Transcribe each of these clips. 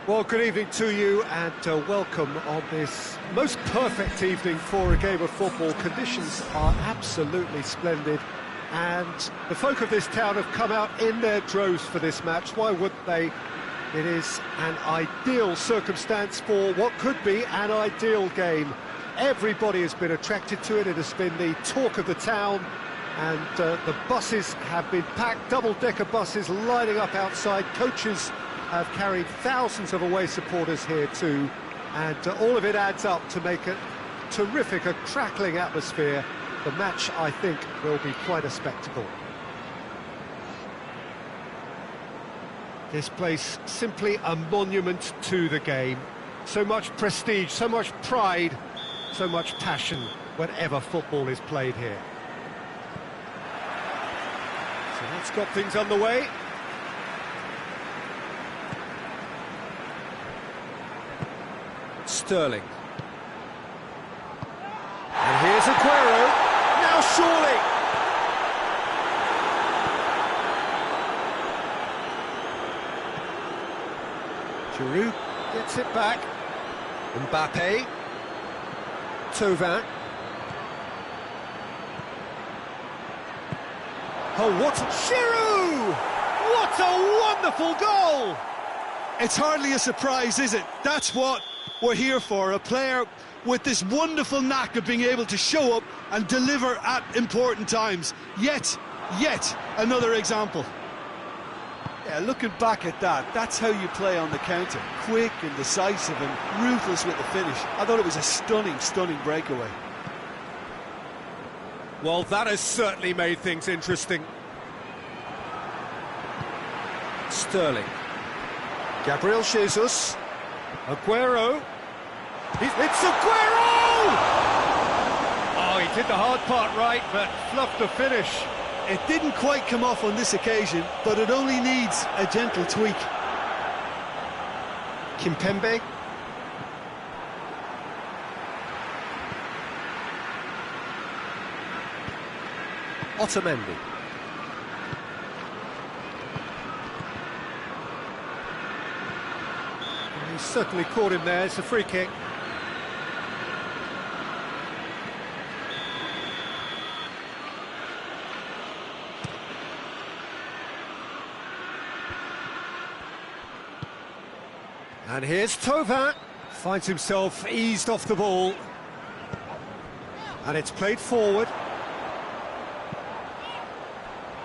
Well, good evening to you and welcome on this most perfect evening for a game of football. Conditions are absolutely splendid and the folk of this town have come out in their droves for this match. Why wouldn't they? It is an ideal circumstance for what could be an ideal game. Everybody has been attracted to it. It has been the talk of the town, and the buses have been packed, double-decker buses lining up outside. Coaches have carried thousands of away supporters here too, and all of it adds up to make a terrific, a crackling atmosphere. The match, I think, will be quite a spectacle. This place simply a monument to the game. So much prestige, so much pride, so much passion whenever football is played here. So that's got things underway. Sterling. And here's Aguero. Now surely. Giroud gets it back. Mbappe. Thauvin. Oh, what Giroud! What a wonderful goal! It's hardly a surprise, is it? That's what we're here for, a player with this wonderful knack of being able to show up and deliver at important times. Yet another example. Yeah, looking back at that, that's how you play on the counter. Quick and decisive and ruthless with the finish. I thought it was a stunning breakaway. Well, that has certainly made things interesting. Sterling. Gabriel Jesus. Aguero. It's Aguero! Oh, he did the hard part right, but fluffed the finish. It didn't quite come off on this occasion, but it only needs a gentle tweak. Kimpembe. Otamendi. He's certainly caught him there. It's a free kick. And here's Thauvin. Finds himself eased off the ball. And it's played forward.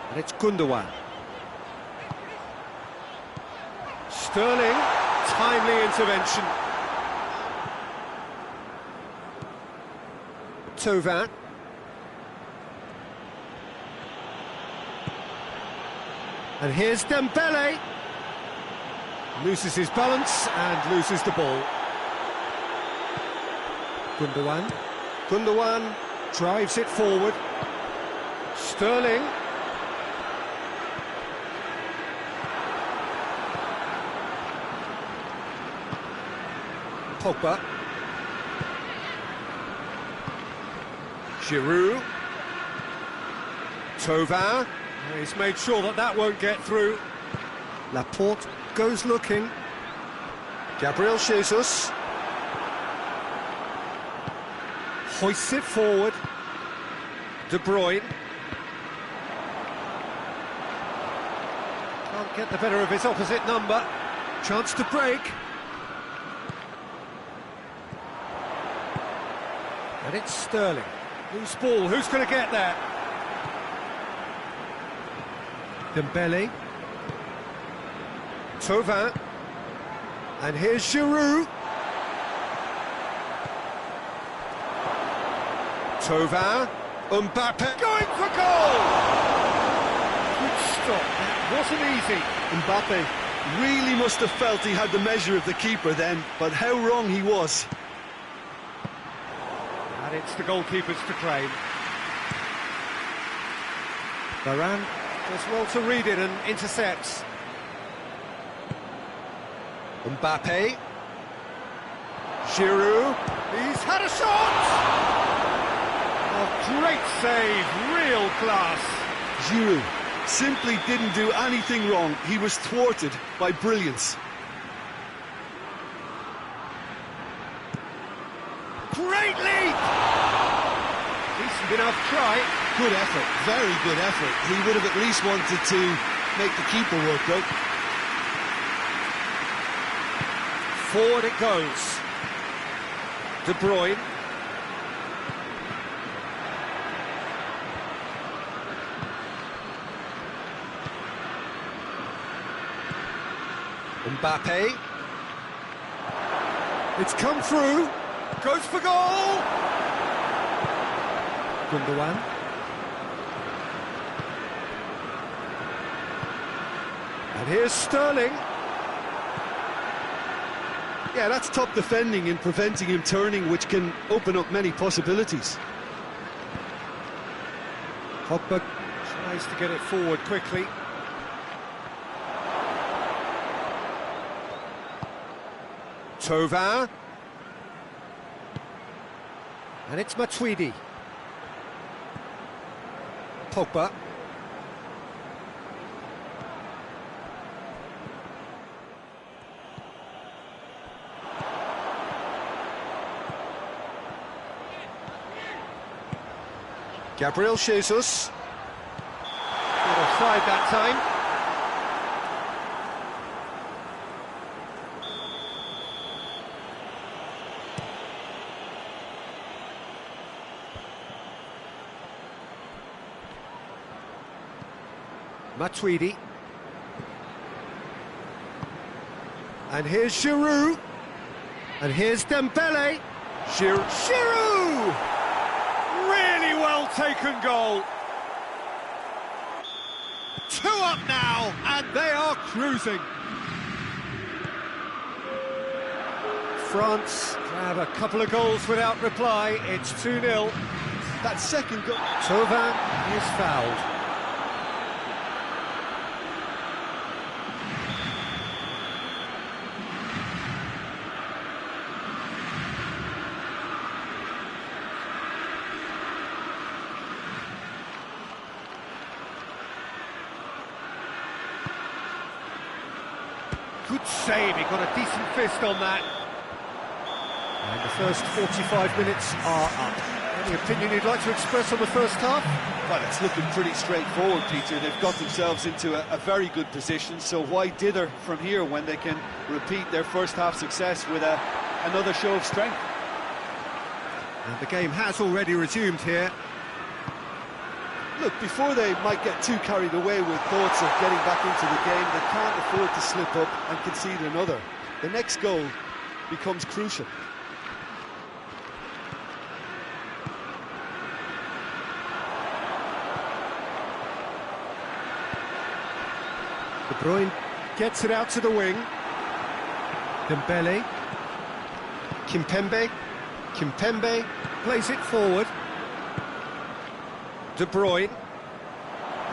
And it's Gundogan. Sterling, timely intervention. Thauvin. And here's Dembele. Loses his balance and loses the ball. Gundogan drives it forward. Sterling. Pogba. Giroud. Thauvin. He's made sure that won't get through. Laporte goes looking. Gabriel Jesus. Hoists it forward. De Bruyne. Can't get the better of his opposite number. Chance to break. And it's Sterling. Loose ball, who's going to get there? Dembele. Thauvin. And here's Giroud. Thauvin. Mbappe going for goal! Good stop, that wasn't easy. Mbappe really must have felt he had the measure of the keeper then, but how wrong he was. And it's the goalkeepers to claim. Varane does well to read it and intercepts. Mbappe. Giroud. He's had a shot! Oh, great save, real class. Giroud simply didn't do anything wrong. He was thwarted by brilliance. Great leap! Decent enough try. Good effort, very good effort. He would have at least wanted to make the keeper work, though. Forward it goes. De Bruyne. Mbappe. It's come through. Goes for goal. Gundogan. And here's Sterling. Yeah, that's top defending and preventing him turning, which can open up many possibilities. Pogba tries to get it forward quickly. Thauvin. And it's Matuidi. Pogba. Gabriel Jesus. Not offside that time. Matuidi. And here's Giroud. And here's Dembele. Giroud! Really well taken goal. 2 up now, and they are cruising. France grab a couple of goals without reply. It's 2-0. That second goal... Thauvin is fouled. Good save, he got a decent fist on that. And the first 45 minutes are up. Any opinion you'd like to express on the first half? Well, it's looking pretty straightforward, Peter. They've got themselves into a very good position, so why dither from here when they can repeat their first half success with another show of strength? And the game has already resumed here. Look, before they might get too carried away with thoughts of getting back into the game, they can't afford to slip up and concede another. The next goal becomes crucial. De Bruyne gets it out to the wing. Dembele. Kimpembe plays it forward. De Bruyne.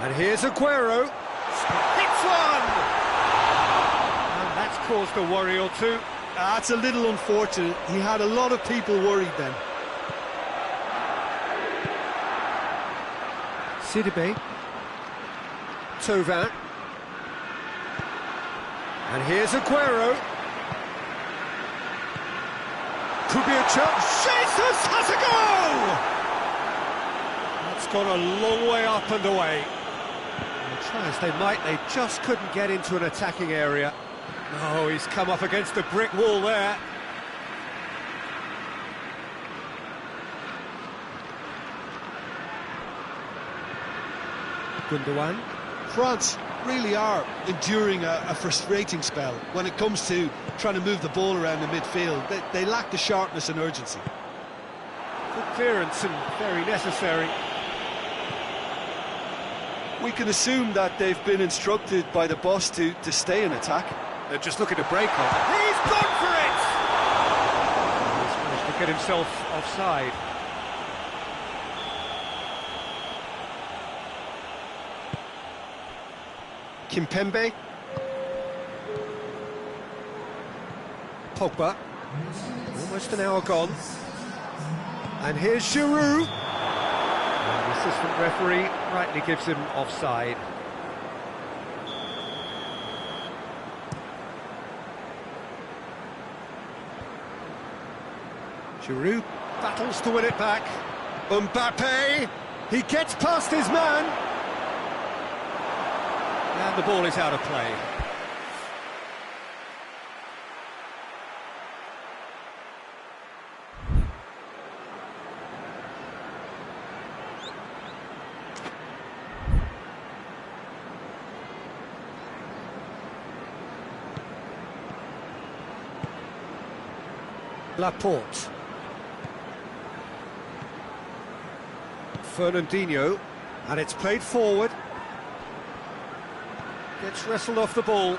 And here's Aguero. Hits one! And that's caused a worry or two. That's a little unfortunate. He had a lot of people worried then. Sidibe. Thauvin. And here's Aguero. Could be a chance. Jesus has a goal! That's gone a long way up and away. And try as they might, they just couldn't get into an attacking area. Oh, he's come up against a brick wall there. Gundogan. France really are enduring a frustrating spell when it comes to trying to move the ball around the midfield. They lack the sharpness and urgency. Good clearance and very necessary. We can assume that they've been instructed by the boss to stay in attack. They're just looking to break on. He's gone for it! He's managed to get himself offside. Kimpembe. Pogba. Almost an hour gone. And here's Giroud. And the assistant referee rightly gives him offside. Giroud Battles to win it back. Mbappe, he gets past his man. And the ball is out of play. Laporte. Fernandinho, and it's played forward. Gets wrestled off the ball.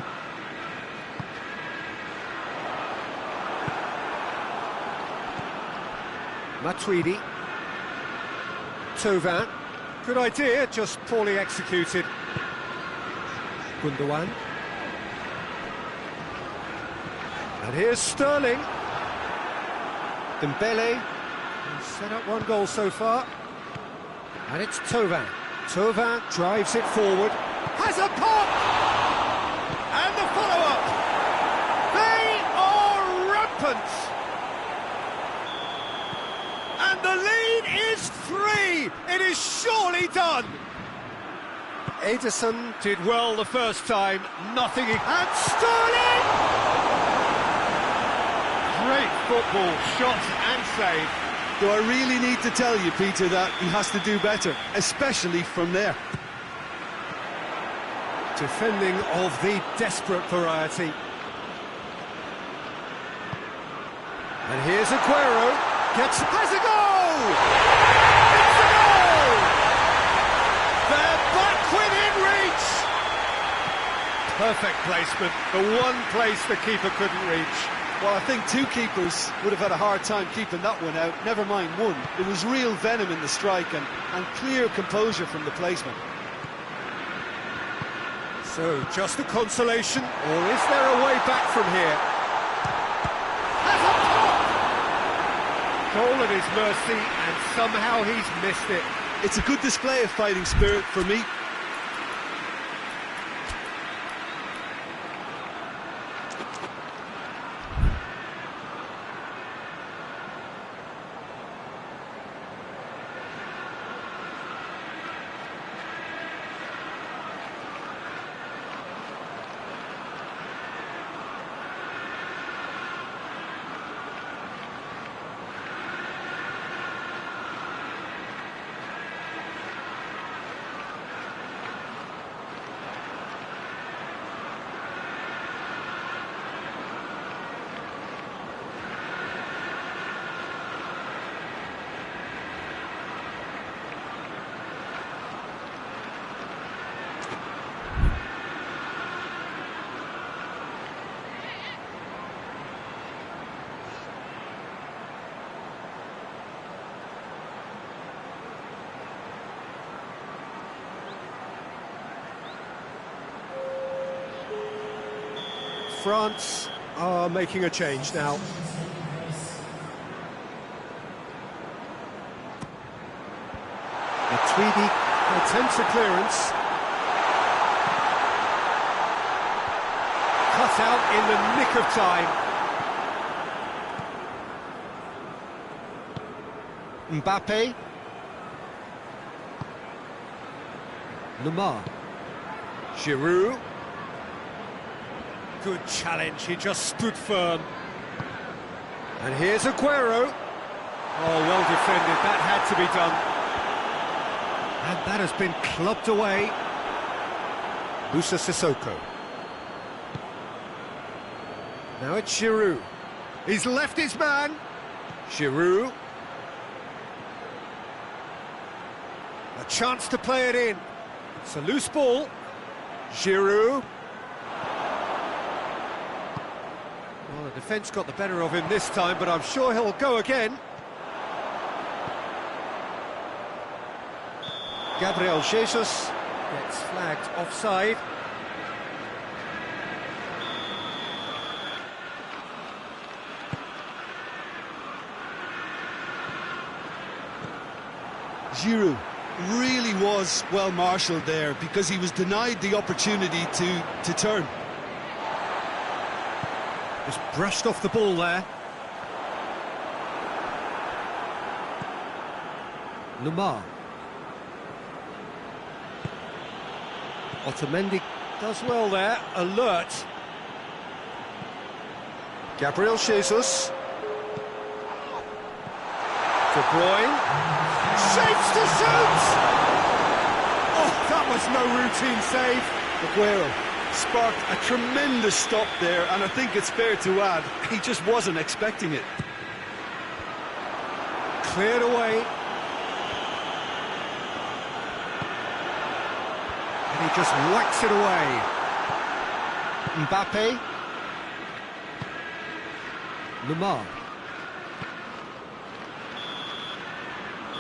Matuidi. Thauvin. Good idea, just poorly executed. Gundogan. And here's Sterling. Dembele. He's set up one goal so far. And it's Thauvin. Thauvin drives it forward. Has a pop! And the follow-up! They are rampant! And the lead is 3! It is surely done! Ederson did well the first time, nothing... And Sterling! Great football, shot and save. Do I really need to tell you, Peter, that he has to do better, especially from there? Defending of the desperate variety. And here's Aguero. Has a goal! It's a goal! They're back within reach! Perfect placement. The one place the keeper couldn't reach. Well, I think two keepers would have had a hard time keeping that one out, never mind one. There was real venom in the strike and clear composure from the placement. So, just a consolation, or is there a way back from here? Has a pop! Goal at his mercy, and somehow he's missed it. It's a good display of fighting spirit for me. France are making a change now. Matuidi attempts a clearance. Cut out in the nick of time. Mbappe. Lemar. Giroud. Good challenge, he just stood firm. And here's Aguero. Oh, well defended, that had to be done. And that has been clubbed away. Moussa Sissoko. Now it's Giroud. He's left his man. Giroud. A chance to play it in. It's a loose ball. Giroud. Well, the defence got the better of him this time, but I'm sure he'll go again. Gabriel Jesus gets flagged offside. Giroud really was well marshalled there because he was denied the opportunity to turn. Just brushed off the ball there. Lemar. Otamendi does well there, alert. Gabriel Jesus. De Bruyne. Shapes to shoot! Oh, that was no routine save. Aguero sparked a tremendous stop there, and I think it's fair to add, he just wasn't expecting it. Cleared away. And he just whacks it away. Mbappe. Lemar.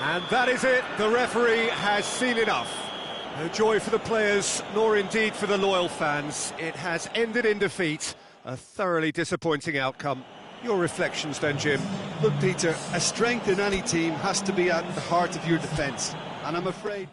And that is it. The referee has seen enough. No joy for the players, nor indeed for the loyal fans. It has ended in defeat. A thoroughly disappointing outcome. Your reflections then, Jim? Look, Peter, a strength in any team has to be at the heart of your defence, and I'm afraid...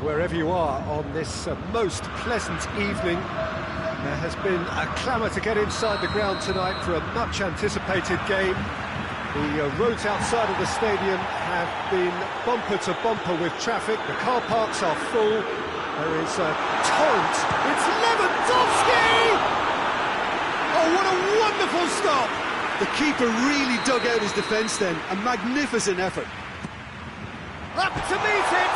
Wherever you are on this most pleasant evening, there has been a clamour to get inside the ground tonight for a much-anticipated game. The roads outside of the stadium have been bumper to bumper with traffic. The car parks are full. There is a torrent. It's Lewandowski! Oh, what a wonderful stop! The keeper really dug out his defence then. A magnificent effort. Up to meet it!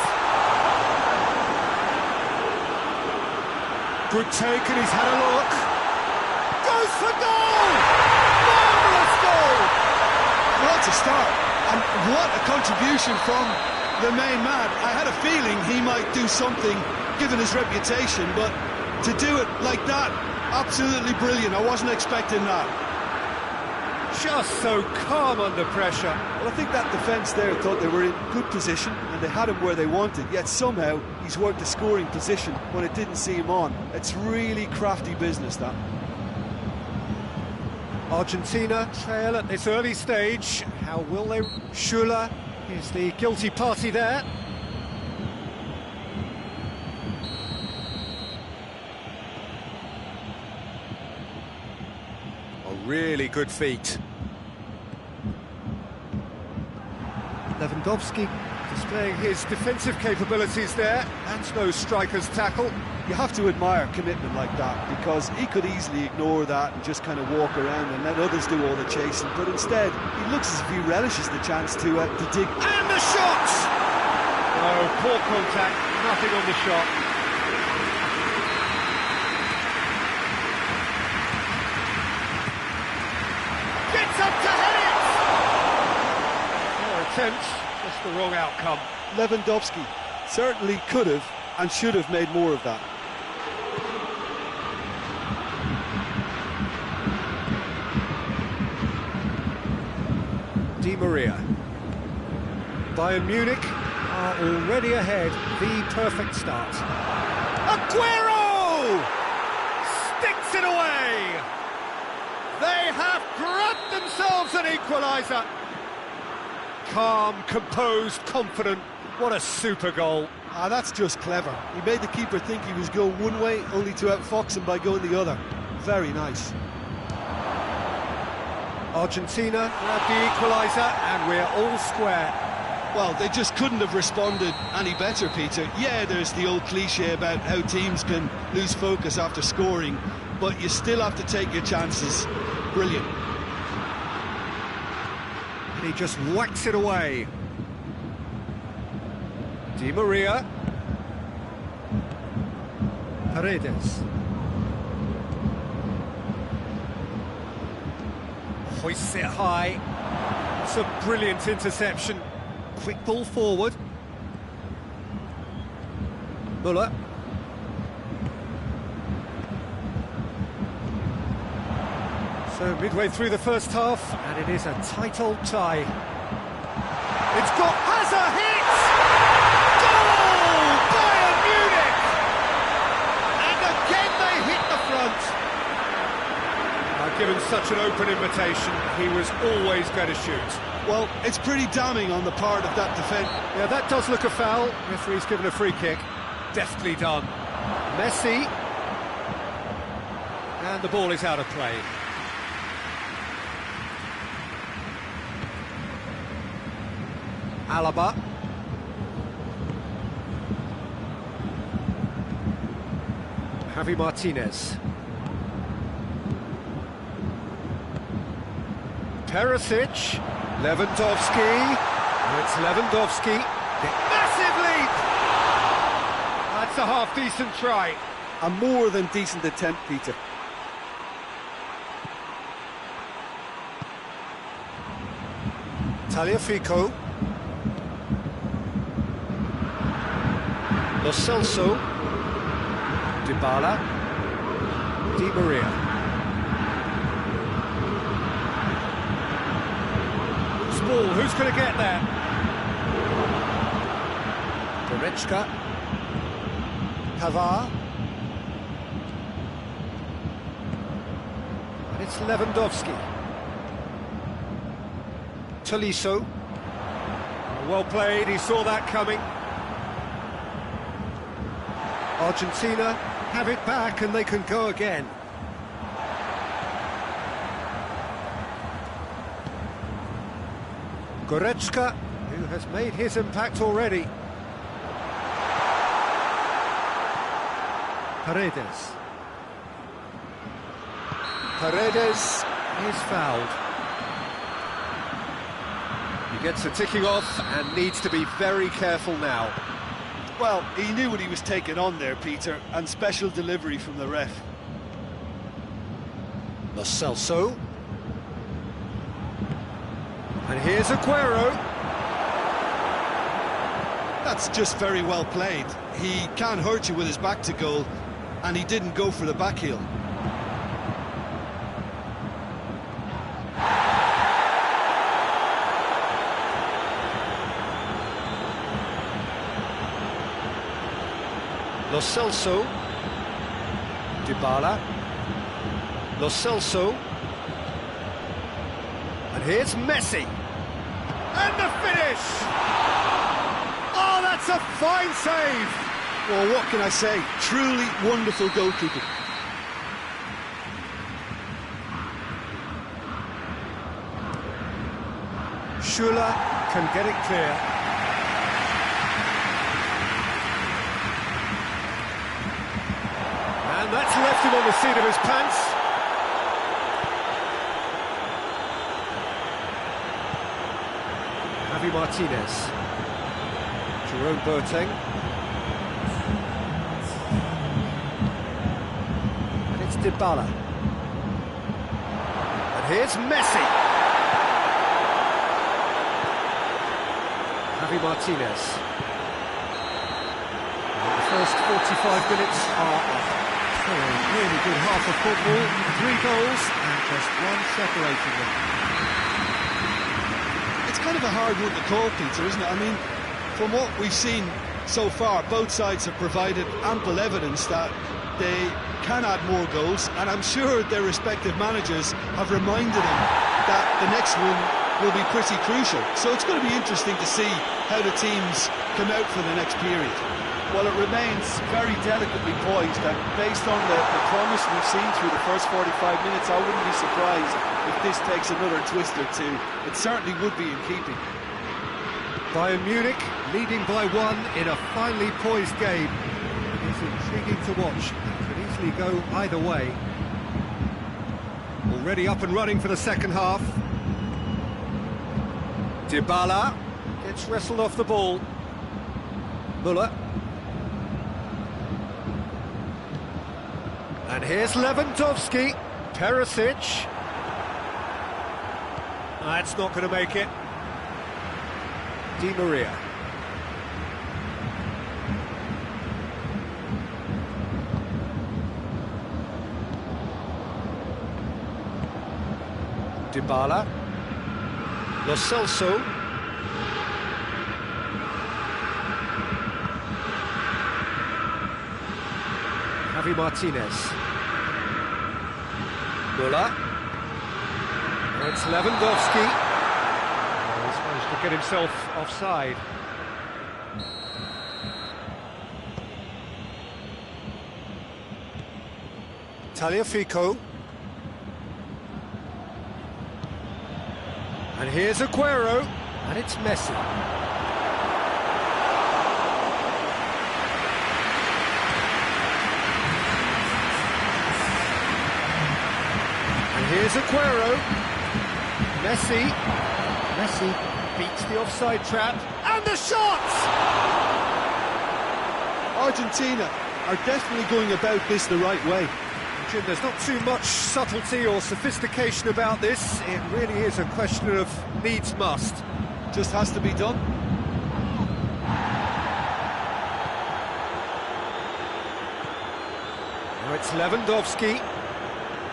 Good take, and he's had a look. Goes for goal! Marvellous goal! What a start, and what a contribution from the main man. I had a feeling he might do something, given his reputation, but to do it like that, absolutely brilliant. I wasn't expecting that. Just so calm under pressure. Well, I think that defence there thought they were in good position and they had him where they wanted, yet somehow he's worked a scoring position when it didn't see him on. It's really crafty business, that. Argentina trail at this early stage. How will they? Schüller is the guilty party there. Really good feet. Lewandowski displaying his defensive capabilities there. That's no striker's tackle. You have to admire commitment like that, because he could easily ignore that and just kind of walk around and let others do all the chasing, but instead he looks as if he relishes the chance to dig. And the shot! Oh, poor contact, nothing on the shot. Just the wrong outcome. Lewandowski certainly could have and should have made more of that. Di Maria. Bayern Munich are already ahead. The perfect start. Aguero! puts it away! They have grabbed themselves an equaliser! Calm, composed, confident. What a super goal. Ah, that's just clever. He made the keeper think he was going one way, only to outfox him by going the other. Very nice. Argentina grab the equaliser and we're all square. Well, they just couldn't have responded any better, Peter. Yeah, there's the old cliche about how teams can lose focus after scoring, but you still have to take your chances. Brilliant. He just whacks it away. Di Maria. Paredes. Hoists it high. It's a brilliant interception. Quick ball forward. Müller. So midway through the first half, and it is a tight old tie. It's got Hazard hit! Goal! Bayern Munich! And again they hit the front. Now, given such an open invitation, he was always going to shoot. Well, it's pretty damning on the part of that defence. Yeah, that does look a foul. Referee's given a free kick. Deftly done. Messi. And the ball is out of play. Alaba. Javi Martinez. Perisic. Lewandowski. It's Lewandowski. Massive leap! That's a half-decent try. A more than decent attempt, Peter. Tagliafico. Lo Celso. Dybala. Di Maria. Loose ball, who's going to get there? Goretzka. Pavard. And it's Lewandowski. Tolisso. Well played, he saw that coming. Argentina have it back and they can go again. Goretzka, who has made his impact already. Paredes. Paredes is fouled. He gets a ticking off and needs to be very careful now. Well, he knew what he was taking on there, Peter, and special delivery from the ref. Lo Celso. And here's Aguero. That's just very well played. He can't hurt you with his back to goal, and he didn't go for the back heel. Lo Celso. Dybala. Lo Celso. And here's Messi. And the finish! Oh, that's a fine save! Well, what can I say? Truly wonderful goalkeeping. Schuller can get it clear. And that's left him on the seat of his pants. Javi Martinez. Jerome Boateng. And it's Dybala. And here's Messi. Javi Martinez. And the first 45 minutes are up. So a really good half of football, 3 goals and just one separating them. It's kind of a hard one to call, Peter, isn't it? I mean, from what we've seen so far, both sides have provided ample evidence that they can add more goals, and I'm sure their respective managers have reminded them that the next one will be pretty crucial. So it's going to be interesting to see how the teams come out for the next period. Well, it remains very delicately poised, and based on the promise we've seen through the first 45 minutes, I wouldn't be surprised if this takes another twist or two. It certainly would be in keeping. Bayern Munich leading by 1 in a finely poised game. It is intriguing to watch. It could easily go either way. Already up and running for the second half. Dybala gets wrestled off the ball. Müller. And here's Lewandowski. Perisic. That's not going to make it. Di Maria. Dybala. Lo Celso. Javi Martinez. Müller. It's Lewandowski. He's managed to get himself offside. Tagliafico. And here's Aguero. And it's Messi. And here's Aguero. Messi. Messi beats the offside trap. And the shots! Argentina are definitely going about this the right way. Jim, there's not too much subtlety or sophistication about this. It really is a question of needs must. Just has to be done. Now it's Lewandowski.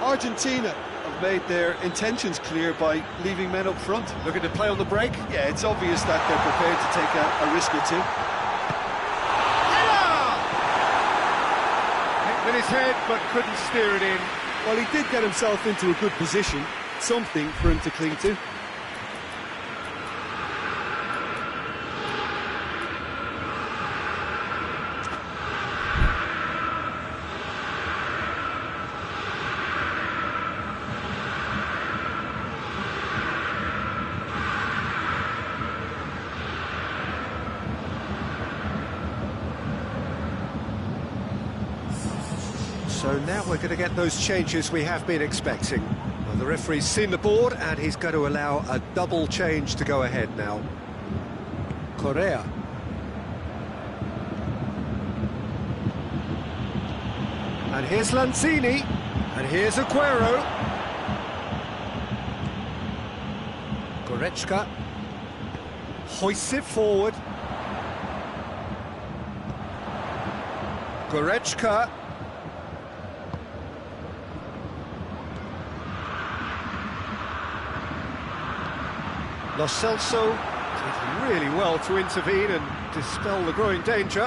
Argentina have made their intentions clear by leaving men up front. Looking to play on the break. Yeah, it's obvious that they're prepared to take a risk or two. With his head, but couldn't steer it in. Well, he did get himself into a good position. Something for him to cling to. So now we're going to get those changes we have been expecting. Well, the referee's seen the board and he's going to allow a double change to go ahead now. Correa. And here's Lanzini. And here's Aguero. Goretzka hoists it forward. Goretzka. Lo Celso did really well to intervene and dispel the growing danger.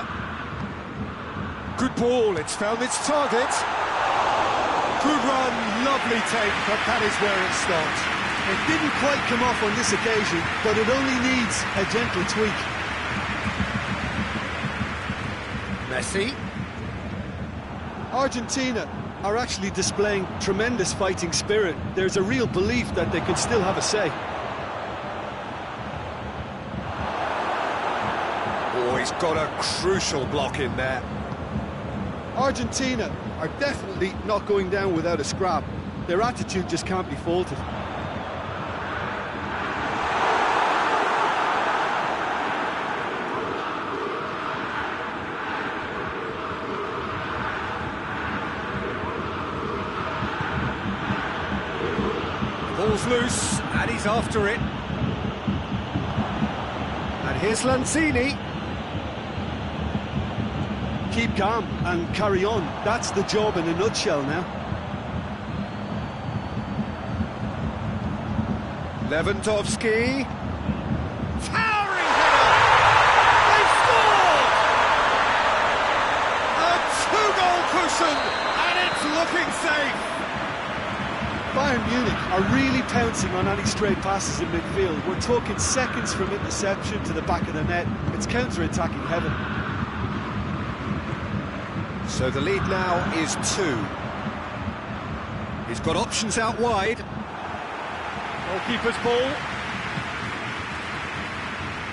Good ball, it's found its target. Good run, lovely take, but that is where it stopped. It didn't quite come off on this occasion, but it only needs a gentle tweak. Messi. Argentina are actually displaying tremendous fighting spirit. There's a real belief that they can still have a say. Oh, he's got a crucial block in there. Argentina are definitely not going down without a scrap. Their attitude just can't be faulted. Ball's loose, and he's after it. And here's Lanzini. Keep calm and carry on. That's the job in a nutshell now. Lewandowski. Towering header! They've scored! A two-goal cushion balancing on any straight passes in midfield. We're talking seconds from interception to the back of the net. It's counter-attacking heaven. So the lead now is 2. He's got options out wide. Goalkeeper's ball.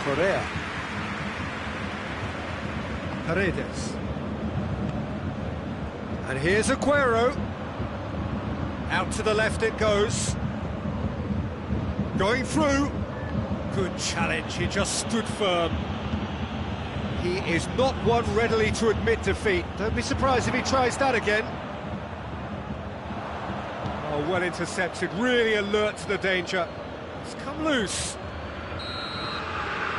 Correa. Paredes. And here's Aguero. Out to the left it goes. Going through. Good challenge, he just stood firm. He is not one readily to admit defeat. Don't be surprised if he tries that again. Oh, well intercepted, really alert to the danger. It's come loose.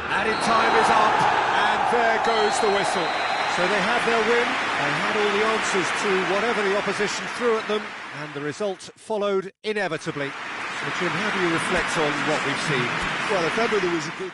Added time is up, and there goes the whistle. So they have their win, they had all the answers to whatever the opposition threw at them, and the result followed inevitably. So Jim, how do you reflect on what we've seen? Well, if ever there was a good...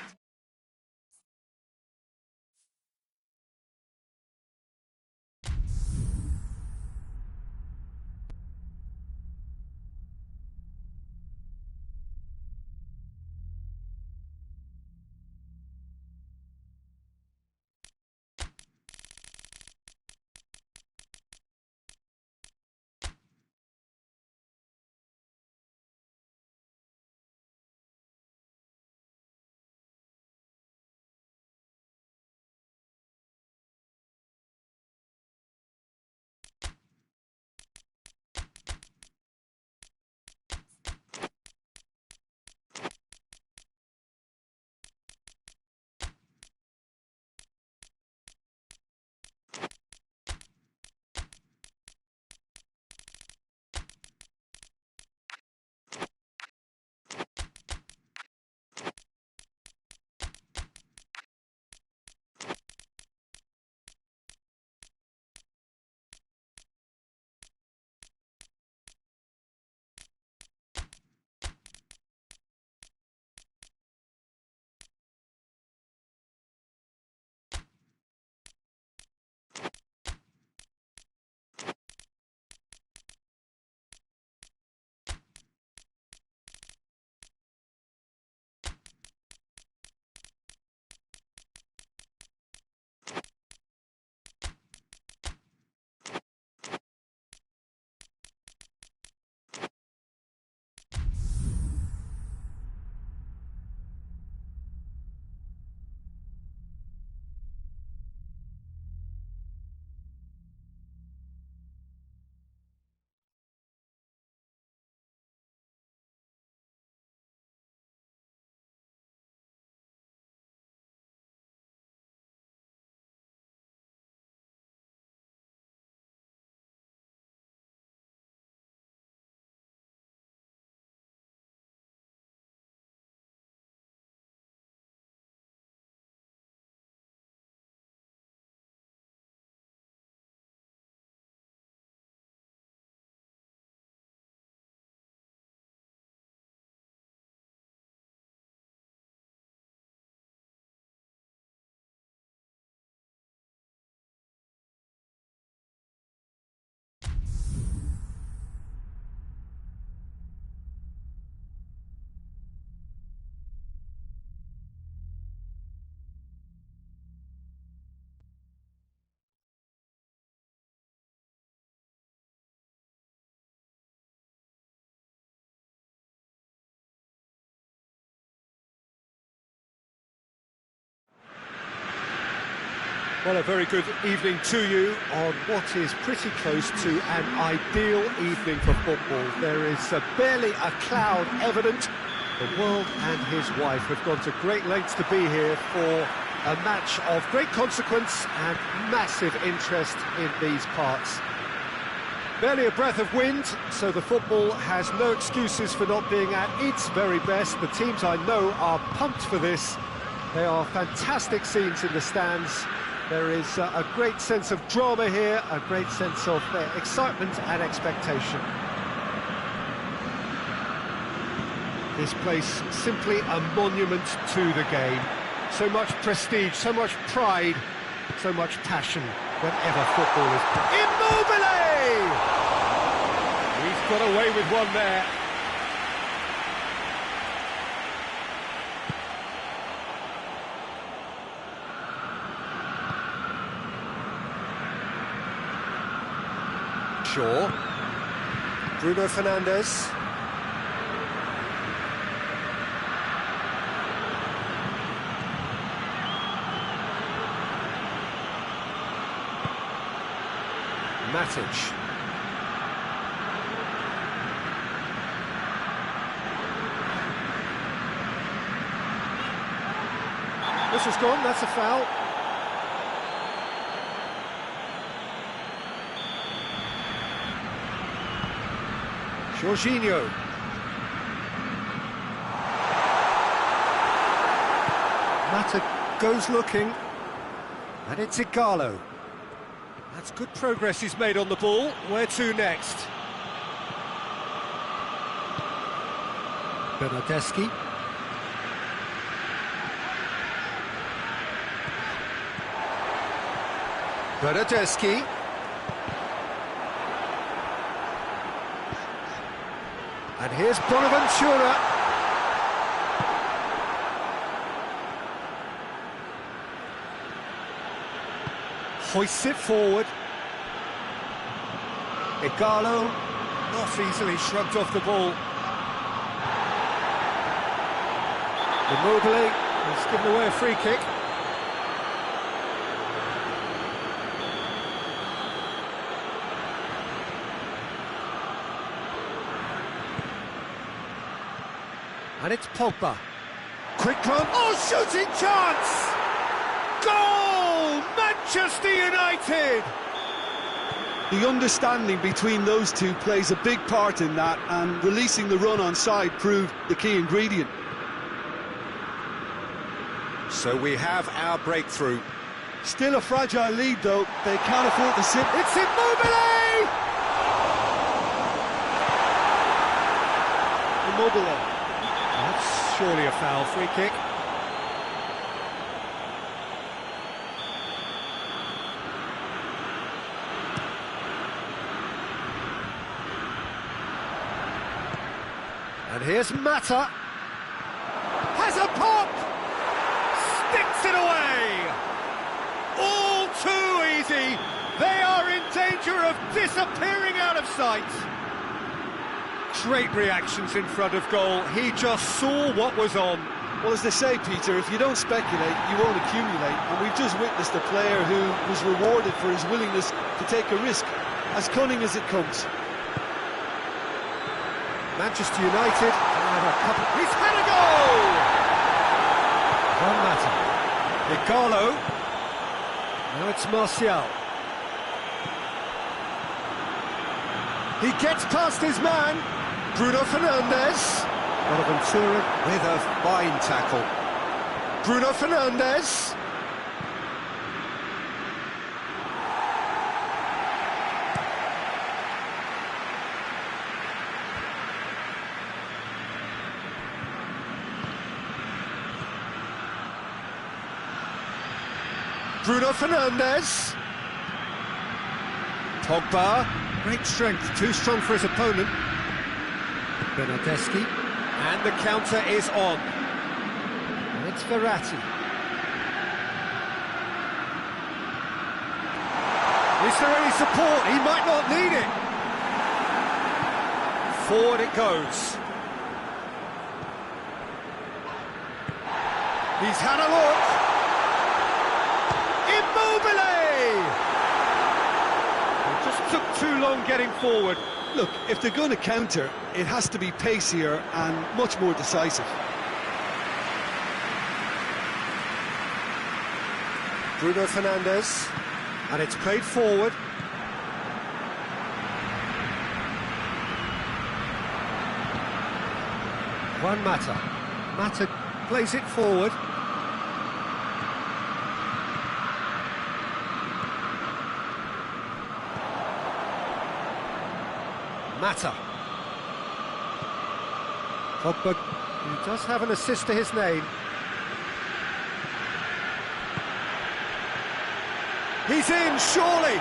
Well, a very good evening to you on what is pretty close to an ideal evening for football. There is barely a cloud evident. The world and his wife have gone to great lengths to be here for a match of great consequence and massive interest in these parts. Barely a breath of wind, so the football has no excuses for not being at its very best. The teams I know are pumped for this. They are fantastic scenes in the stands. There is a great sense of drama here, a great sense of excitement and expectation. This place simply a monument to the game. So much prestige, so much pride, so much passion whenever football is... Immobile! He's got away with one there. Shaw. Bruno Fernandes. Matic. This has gone, that's a foul. Jorginho. Mata goes looking, and it's Ighalo. That's good progress he's made on the ball. Where to next? Bernardeschi. Bernardeschi. And here's Bonaventura. Hoists it forward. Ighalo not easily shrugged off the ball. Immobile has given away a free kick. And it's Pogba. Quick run. Oh, shooting chance! Goal! Manchester United! The understanding between those two plays a big part in that, and releasing the run on side proved the key ingredient. So we have our breakthrough. Still a fragile lead, though. They can't afford to sit. It's Immobile! Immobile. That's surely a foul. Free kick. And here's Mata. Has a pop! Sticks it away! All too easy! They are in danger of disappearing out of sight! Great reactions in front of goal. He just saw what was on. Well, as they say, Peter, if you don't speculate, you won't accumulate. And we've just witnessed a player who was rewarded for his willingness to take a risk, as cunning as it comes. Manchester United have a couple. He's had a goal! Juan Mata. Ighalo. Now it's Martial. He gets past his man. Bruno Fernandes. Bonaventura with a fine tackle. Bruno Fernandes. Bruno Fernandes. Pogba. Great strength, too strong for his opponent. Bernardeschi. And the counter is on. And it's Verratti. Is there any support? He might not need it. Forward it goes. He's had a look. Immobile! It just took too long getting forward. Look, if they're going to counter, it has to be pacier and much more decisive. Bruno Fernandes, and it's played forward. Juan Mata. Mata plays it forward. Mata. Pogba, he does have an assist to his name. He's in, surely!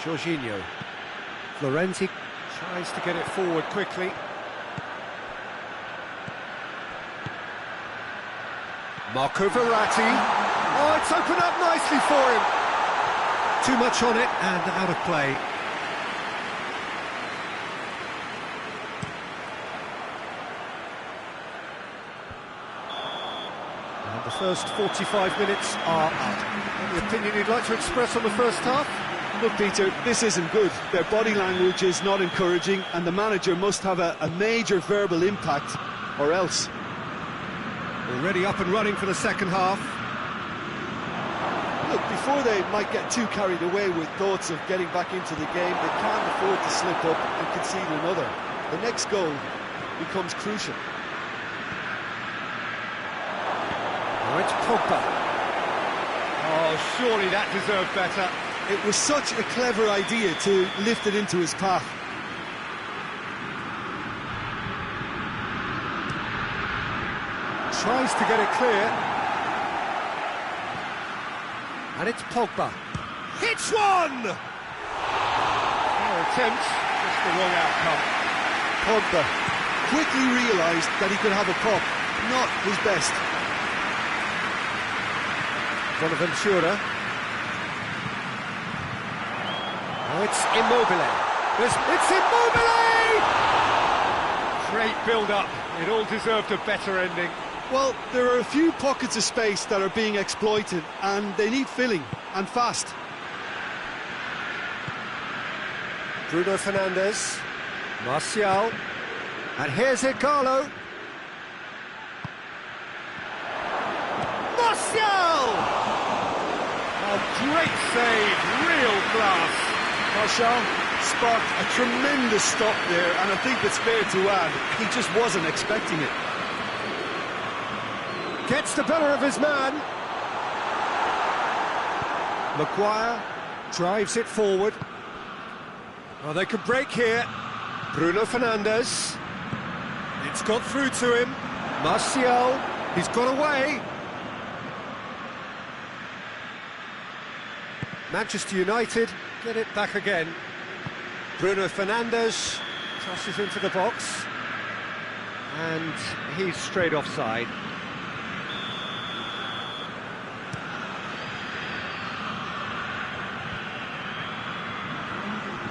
Jorginho. Florenzi tries to get it forward quickly. Marco Verratti. Oh, it's opened up nicely for him. Too much on it and out of play. And the first 45 minutes are up. Any opinion you'd like to express on the first half? Look, Peter, this isn't good. Their body language is not encouraging, and the manager must have a major verbal impact, or else. Already up and running for the second half. Look, before they might get too carried away with thoughts of getting back into the game, they can't afford to slip up and concede another. The next goal becomes crucial. Oh, it's Pogba. Oh, surely that deserved better. It was such a clever idea to lift it into his path. Tries to get it clear. And it's Pogba. Hits one! Oh, attempts, just the wrong outcome. Pogba quickly realised that he could have a pop. Not his best. Bonaventura. Oh, it's Immobile. It's Immobile! Great build-up. It all deserved a better ending. Well, there are a few pockets of space that are being exploited, and they need filling, and fast. Bruno Fernandes. Martial. And here's Ighalo. Martial! A great save, real class. Martial sparked a tremendous stop there, and I think it's fair to add, he just wasn't expecting it. Gets the better of his man. Maguire drives it forward. Oh, they could break here. Bruno Fernandes. It's got through to him. Martial. He's got away. Manchester United get it back again. Bruno Fernandes crosses into the box. And he's straight offside.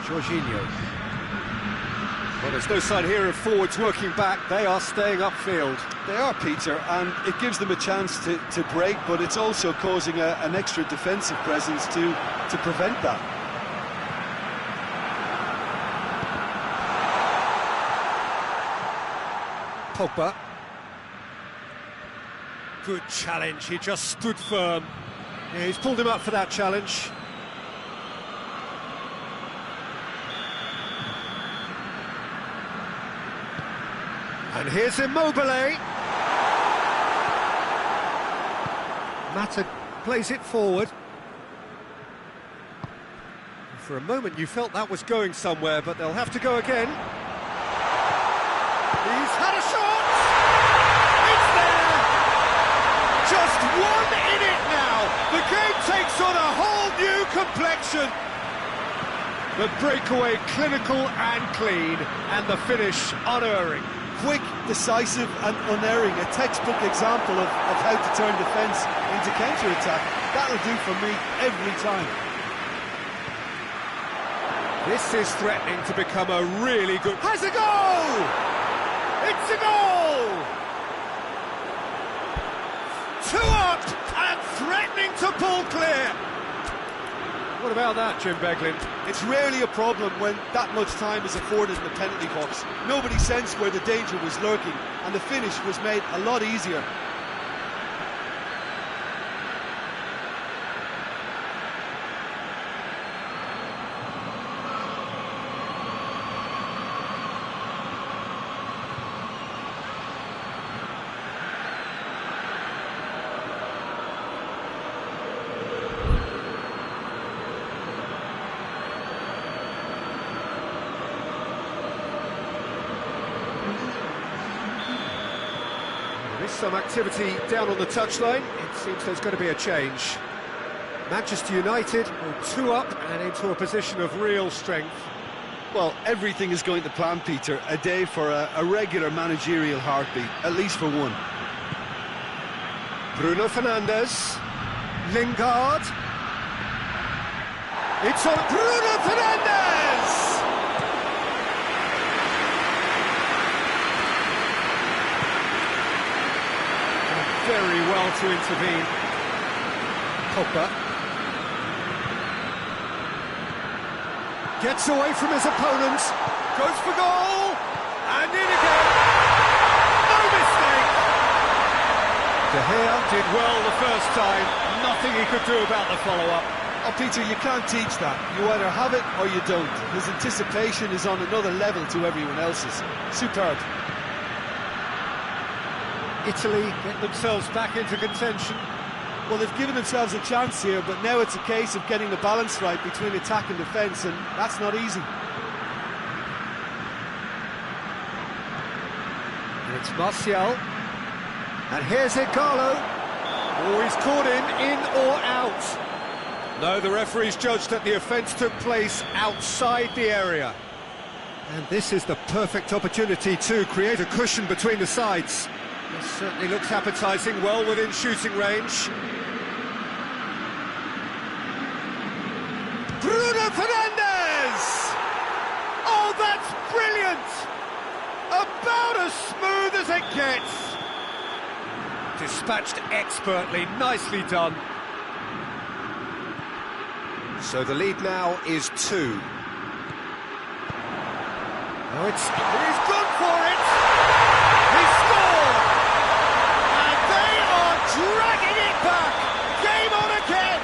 Jorginho. Well, there's no sign here of forwards working back. They are staying upfield. They are, Peter, and it gives them a chance to break, but it's also causing an extra defensive presence to prevent that. Pogba. Good challenge. He just stood firm. Yeah, he's pulled him up for that challenge. And here's Immobile. Mata plays it forward. For a moment you felt that was going somewhere, but they'll have to go again. He's had a shot! It's there! Just one in it now! The game takes on a whole new complexion! The breakaway clinical and clean, and the finish unerring. Quick, decisive and unerring, a textbook example of how to turn defence into counter-attack. That'll do for me every time. This is threatening to become a really good... Has a goal! It's a goal! 2 up and threatening to pull clear. What about that, Jim Beglin? It's rarely a problem when that much time is afforded in the penalty box. Nobody sensed where the danger was lurking, and the finish was made a lot easier. Some activity down on the touchline. It seems there's going to be a change. Manchester United are 2 up and into a position of real strength. Well, everything is going to plan, Peter. A day for a regular managerial heartbeat, at least for one. Bruno Fernandes. Lingard. It's on Bruno Fernandes! Very well to intervene. Pogba gets away from his opponent, goes for goal, and in again. No mistake. De Gea did well the first time. Nothing he could do about the follow-up. Oh, Peter, you can't teach that. You either have it or you don't. His anticipation is on another level to everyone else's. Superb. Italy get themselves back into contention. Well, they've given themselves a chance here, but now it's a case of getting the balance right between attack and defence, and that's not easy. And it's Martial. And here's Ighalo. Oh, he's caught him in or out. No, the referee's judged that the offence took place outside the area. And this is the perfect opportunity to create a cushion between the sides. This certainly looks appetising, well within shooting range. Bruno Fernandes! Oh, that's brilliant! About as smooth as it gets. Dispatched expertly, nicely done. So the lead now is 2. Oh, he's gone for it! He scored! And they are dragging it back! Game on again!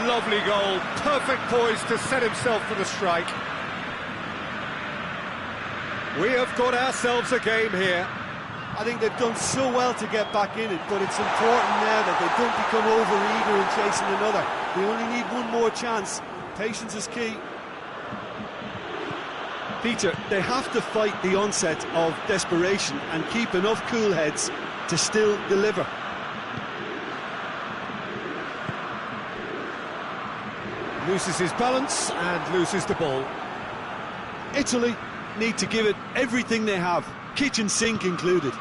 Lovely goal, perfect poise to set himself for the strike. We have got ourselves a game here. I think they've done so well to get back in it, but it's important now that they don't become over-eager in chasing another. They only need one more chance. Patience is key. Peter, they have to fight the onset of desperation and keep enough cool heads to still deliver. Loses his balance and loses the ball. Italy need to give it everything they have, kitchen sink included.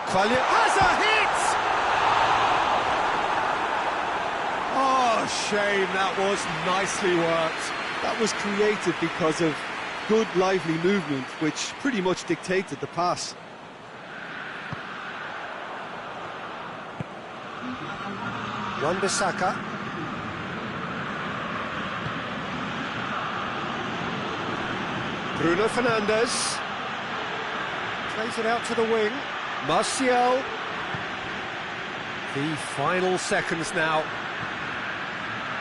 Qualia has a hit! Oh, shame, that was nicely worked. That was created because of good, lively movement, which pretty much dictated the pass. Wan-Bissaka. Bruno Fernandes. Plays it out to the wing. Martial. The final seconds now.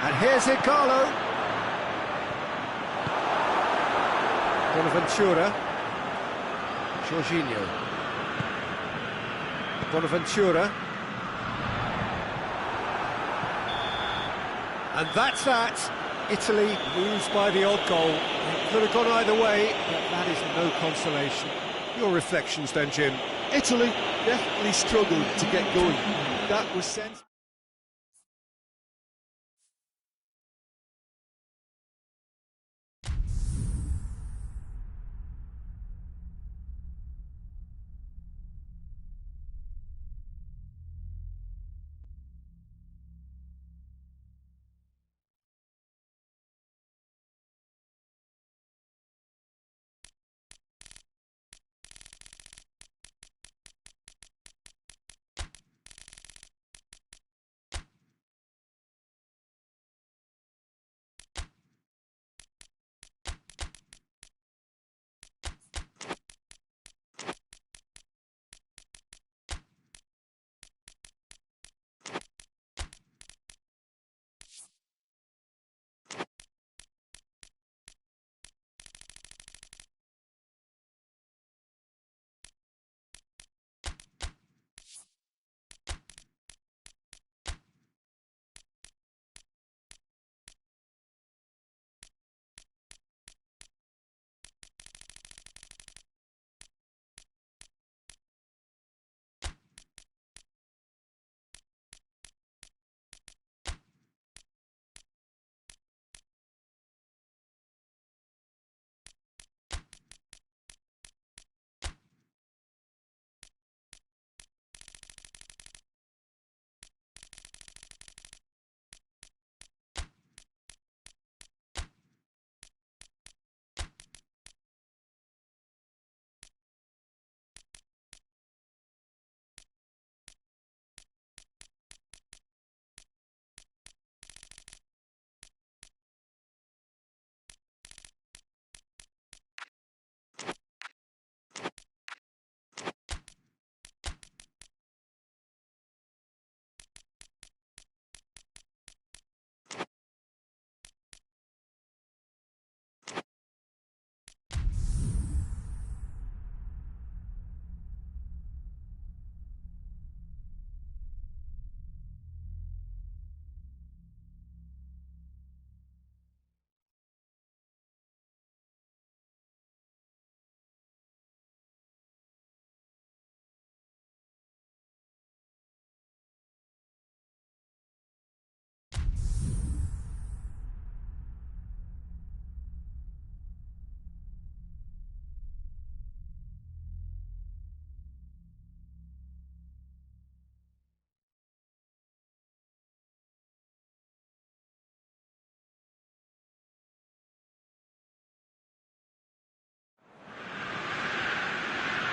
And here's Ighalo. Bonaventura. Jorginho. Bonaventura. And that's that. Italy lose by the odd goal. It could have gone either way, but that is no consolation. Your reflections then, Jim? Italy definitely struggled to get going. That was sensible.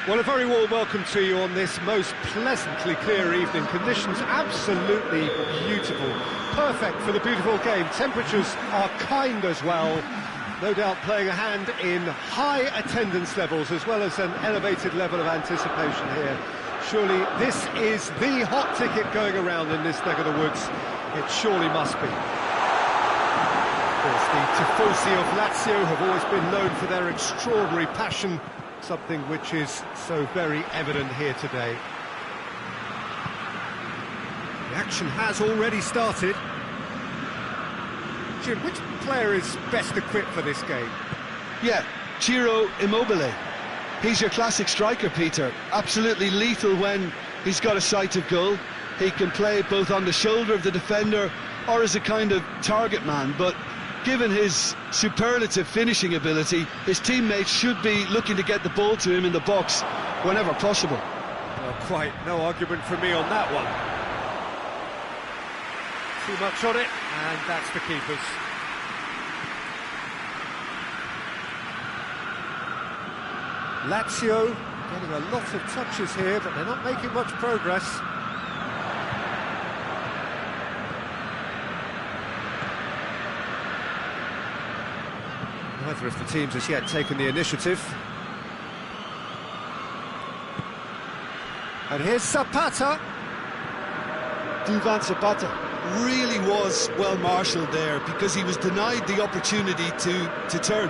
Well, a very warm welcome to you on this most pleasantly clear evening. Conditions absolutely beautiful. Perfect for the beautiful game. Temperatures are kind as well. No doubt playing a hand in high attendance levels as well as an elevated level of anticipation here. Surely this is the hot ticket going around in this neck of the woods. It surely must be. Of course, the Tifosi of Lazio have always been known for their extraordinary passion, something which is so very evident here today. The action has already started. Jim, which player is best equipped for this game? Yeah, Ciro Immobile. He's your classic striker, Peter. Absolutely lethal when he's got a sight of goal. He can play both on the shoulder of the defender or as a kind of target man, but given his superlative finishing ability, his teammates should be looking to get the ball to him in the box whenever possible. Well, quite no argument from me on that one. Too much on it, and that's the keeper's. Lazio getting a lot of touches here, but they're not making much progress. Neither of the teams has yet taken the initiative. And here's Zapata. Duvan Zapata really was well marshalled there because he was denied the opportunity to turn.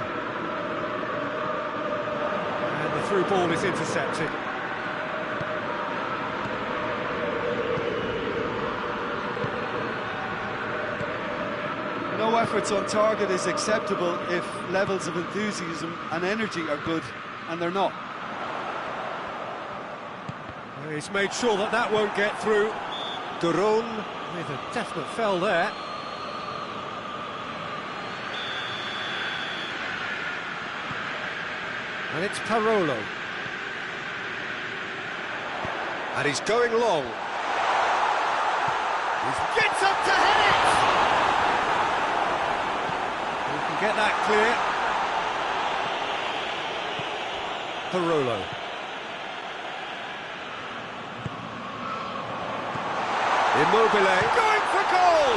And the through ball is intercepted. No efforts on target is acceptable if levels of enthusiasm and energy are good, and they're not. He's made sure that that won't get through. Duron with a definite foul there. And it's Parolo. And he's going long. He gets up to head it! He can get that clear. Parolo. Immobile going for goal!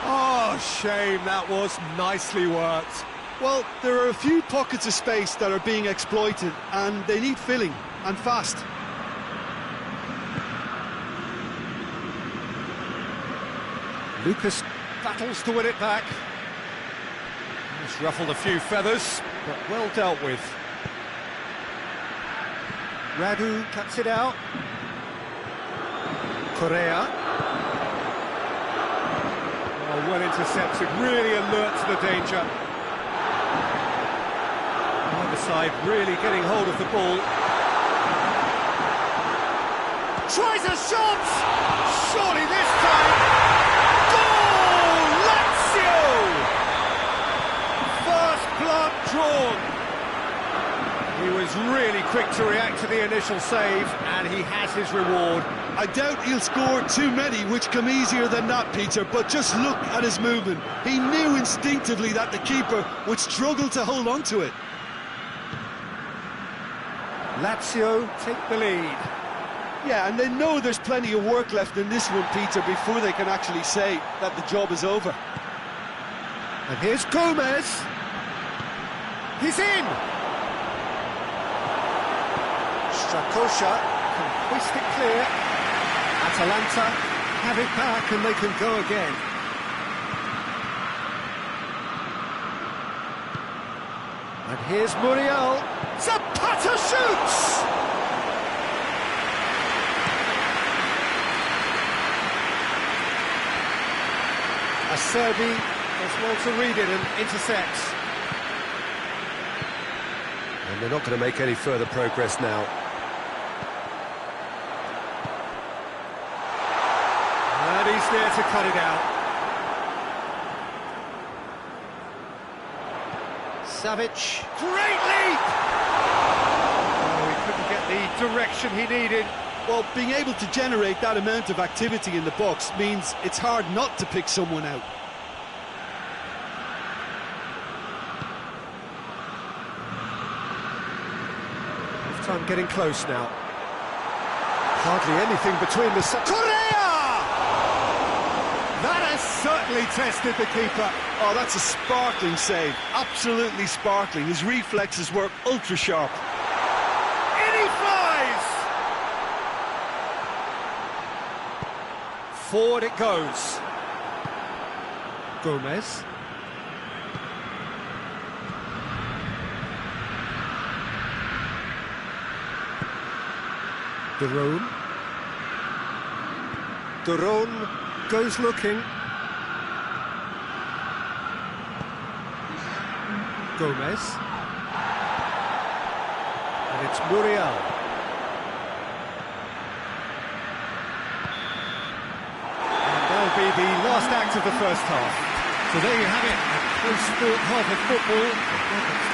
Oh, shame, that was nicely worked. Well, there are a few pockets of space that are being exploited, and they need filling, and fast. Lucas battles to win it back. He's ruffled a few feathers, but well dealt with. Radu cuts it out. Correa. Oh, well intercepted, really alert to the danger. Either side really getting hold of the ball. Tries a shot! Surely this time! Goal! Lazio! First blood drawn. He was really quick to react to the initial save, and he has his reward. I doubt he'll score too many, which come easier than that, Peter, but just look at his movement. He knew instinctively that the keeper would struggle to hold on to it. Lazio take the lead. Yeah, and they know there's plenty of work left in this one, Peter, before they can actually say that the job is over. And here's Gomez. He's in. Strakosha can hoist it clear. Atalanta have it back and they can go again. And here's Muriel. Zapata shoots! Acerbi does well to read it and intercepts. And they're not going to make any further progress now. And he's there to cut it out. Savic, great leap! Oh, he couldn't get the direction he needed. Well, being able to generate that amount of activity in the box means it's hard not to pick someone out. Time getting close now. Hardly anything between the... Correa! That has certainly tested the keeper. Oh, that's a sparkling save. Absolutely sparkling. His reflexes were ultra sharp. In he flies! Forward it goes. Gomez. Duron goes looking. Gomez. And it's Muriel. And that'll be the last act of the first half. So there you have it, a close-fought half of football. It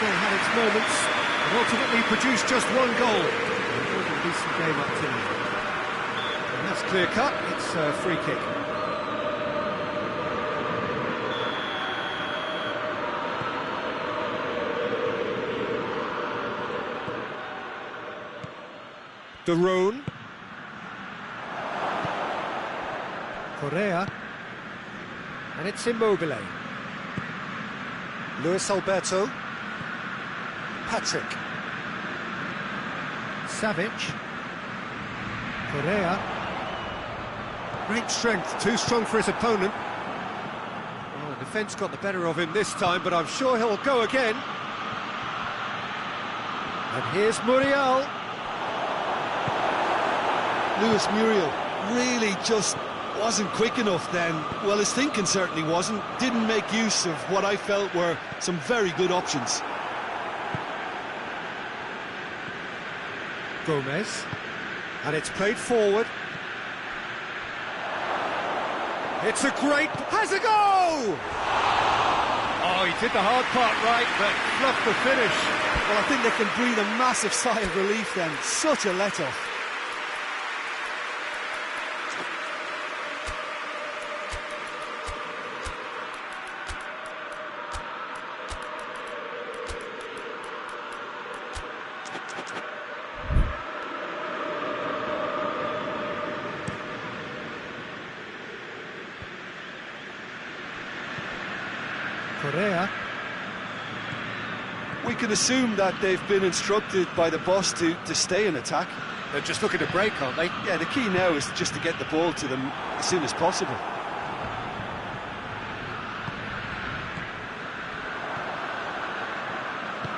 still had its moments, and ultimately produced just one goal. A decent game up to now. And that's clear cut, it's a free kick. Duron. Correa. And it's Immobile. Luis Alberto. Patrick. Savic. Correa. Great strength, too strong for his opponent. Well, the defence got the better of him this time, but I'm sure he'll go again. And here's Muriel. Luis Muriel really just wasn't quick enough then. Well, his thinking certainly wasn't. Didn't make use of what I felt were some very good options. Gomez. And it's played forward. It's a great... Has a go! Oh, he did the hard part right, but fluffed the finish. Well, I think they can breathe a massive sigh of relief then. Such a let-off. Correa. We can assume that they've been instructed by the boss to stay in attack. They're just looking to break, aren't they? Yeah, the key now is just to get the ball to them as soon as possible.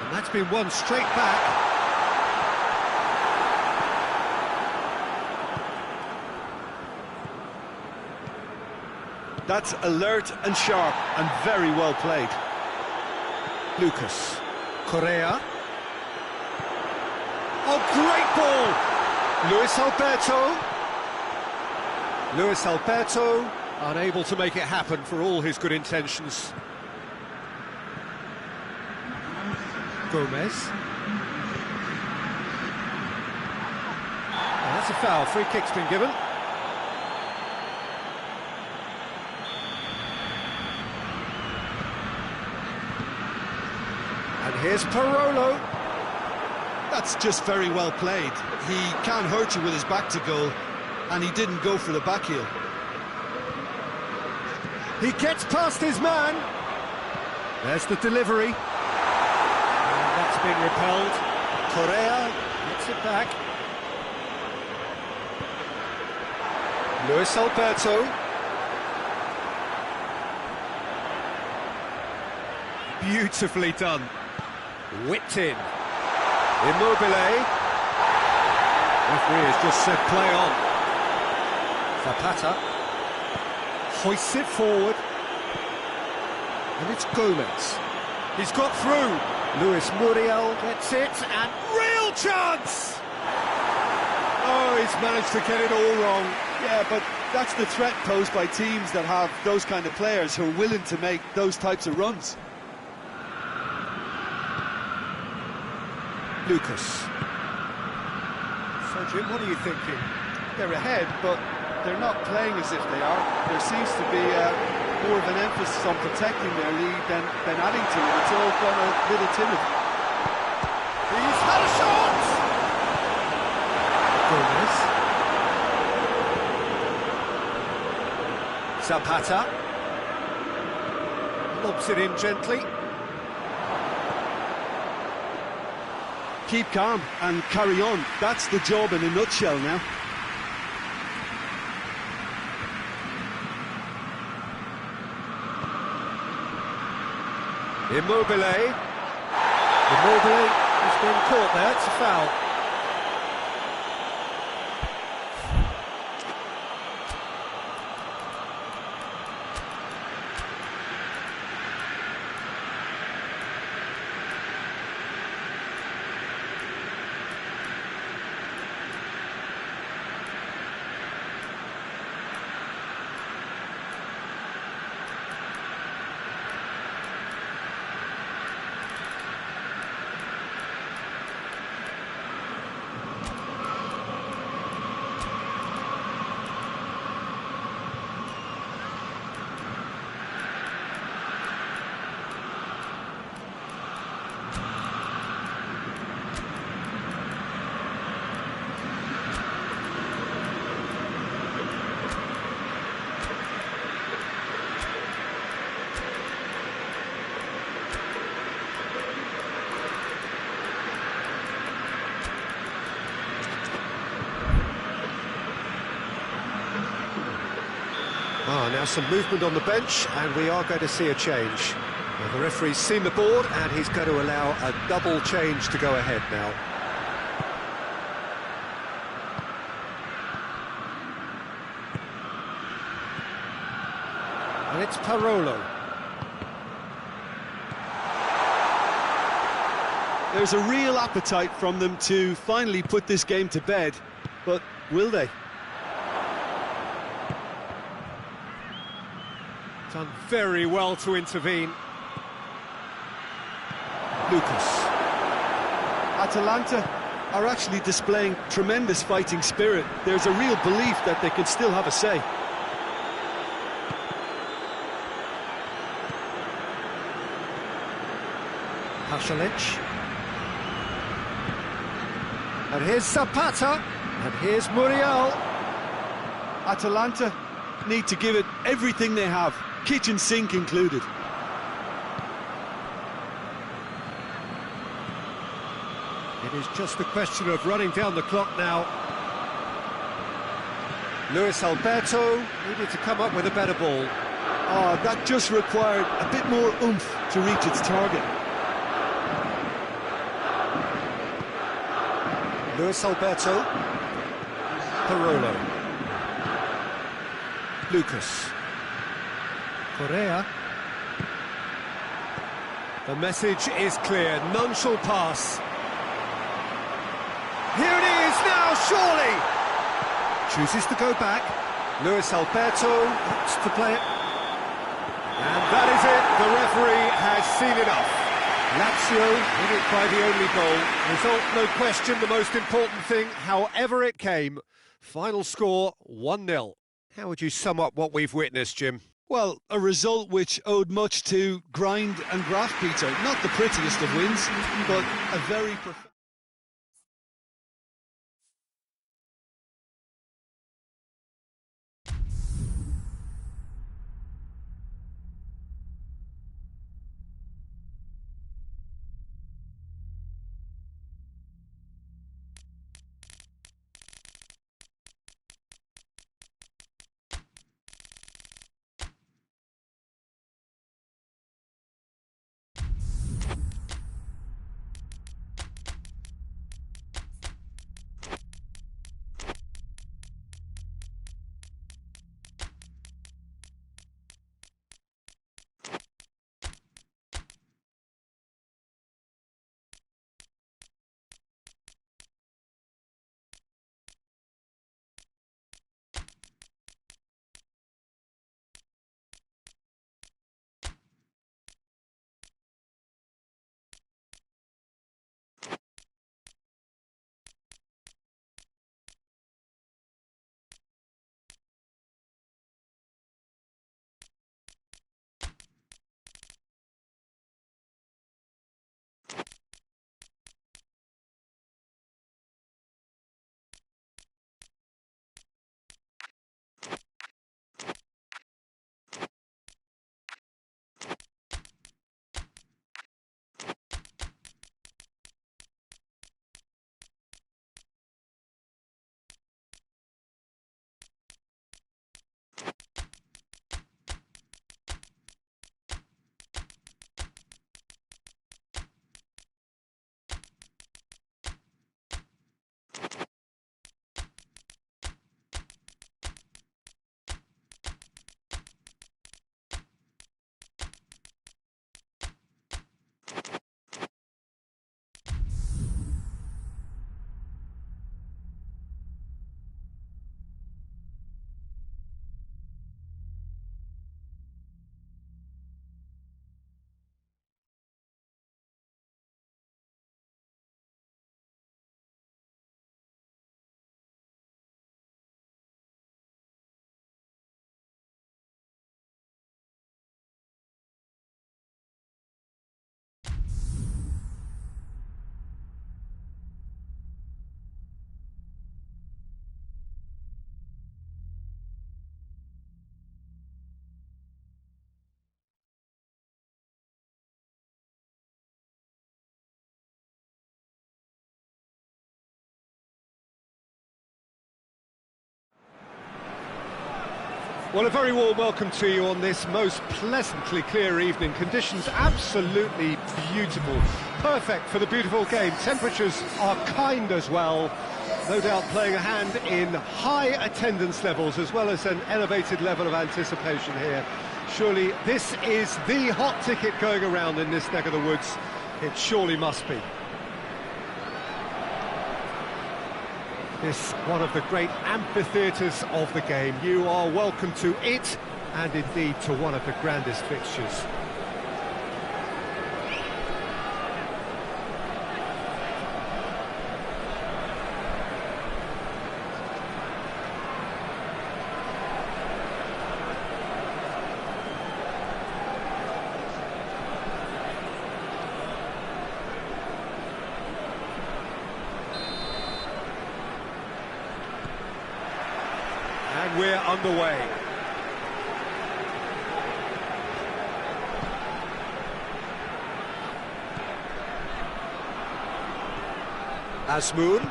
And that's been won straight back. That's alert and sharp and very well played. Lucas. Correa. Oh, great ball! Luis Alberto. Luis Alberto, unable to make it happen for all his good intentions. Gomez. Oh, that's a foul. Free kick's been given. And here's Parolo. That's just very well played. He can't hurt you with his back to goal, and he didn't go for the back heel. He gets past his man. There's the delivery. And that's been repelled. Correa gets it back. Luis Alberto. Beautifully done. Whipped in. Immobile. Referee has just said play on. Zapata hoists it forward. And it's Gomez. He's got through. Luis Muriel gets it, and real chance! Oh, he's managed to get it all wrong. Yeah, but that's the threat posed by teams that have those kind of players who are willing to make those types of runs. Lucas. So, Jim, what are you thinking? They're ahead, but they're not playing as if they are. There seems to be more of an emphasis on protecting their lead than adding to it. It's all gone a little timid. He's had a shot! Zapata. Lobs it in gently. Keep calm and carry on. That's the job in a nutshell now. Immobile has been caught there, it's a foul. Now some movement on the bench, and we are going to see a change. Now, the referee's seen the board, and he's going to allow a double change to go ahead now. And it's Parolo. There's a real appetite from them to finally put this game to bed, but will they? Done very well to intervene. Lucas. Atalanta are actually displaying tremendous fighting spirit. There's a real belief that they can still have a say. Pasalic. And here's Zapata. And here's Muriel. Atalanta need to give it everything they have, kitchen sink included. It is just a question of running down the clock now. Luis Alberto needed to come up with a better ball. Oh, that just required a bit more oomph to reach its target. Luis Alberto. Parolo. Lucas. Correa. The message is clear, none shall pass. Here it is now, surely! Chooses to go back. Luis Alberto wants to play it. And that is it, the referee has seen enough. Lazio win it by the only goal. Result, no question, the most important thing, however it came. Final score, 1-0. How would you sum up what we've witnessed, Jim? Well, a result which owed much to grind and graft, Peter. Not the prettiest of wins, but a very... Well, a very warm welcome to you on this most pleasantly clear evening. Conditions absolutely beautiful. Perfect for the beautiful game. Temperatures are kind as well. No doubt playing a hand in high attendance levels as well as an elevated level of anticipation here. Surely this is the hot ticket going around in this neck of the woods. It surely must be. This one of the great amphitheatres of the game. You are welcome to it, and indeed to one of the grandest fixtures. And we're underway. Azmoun.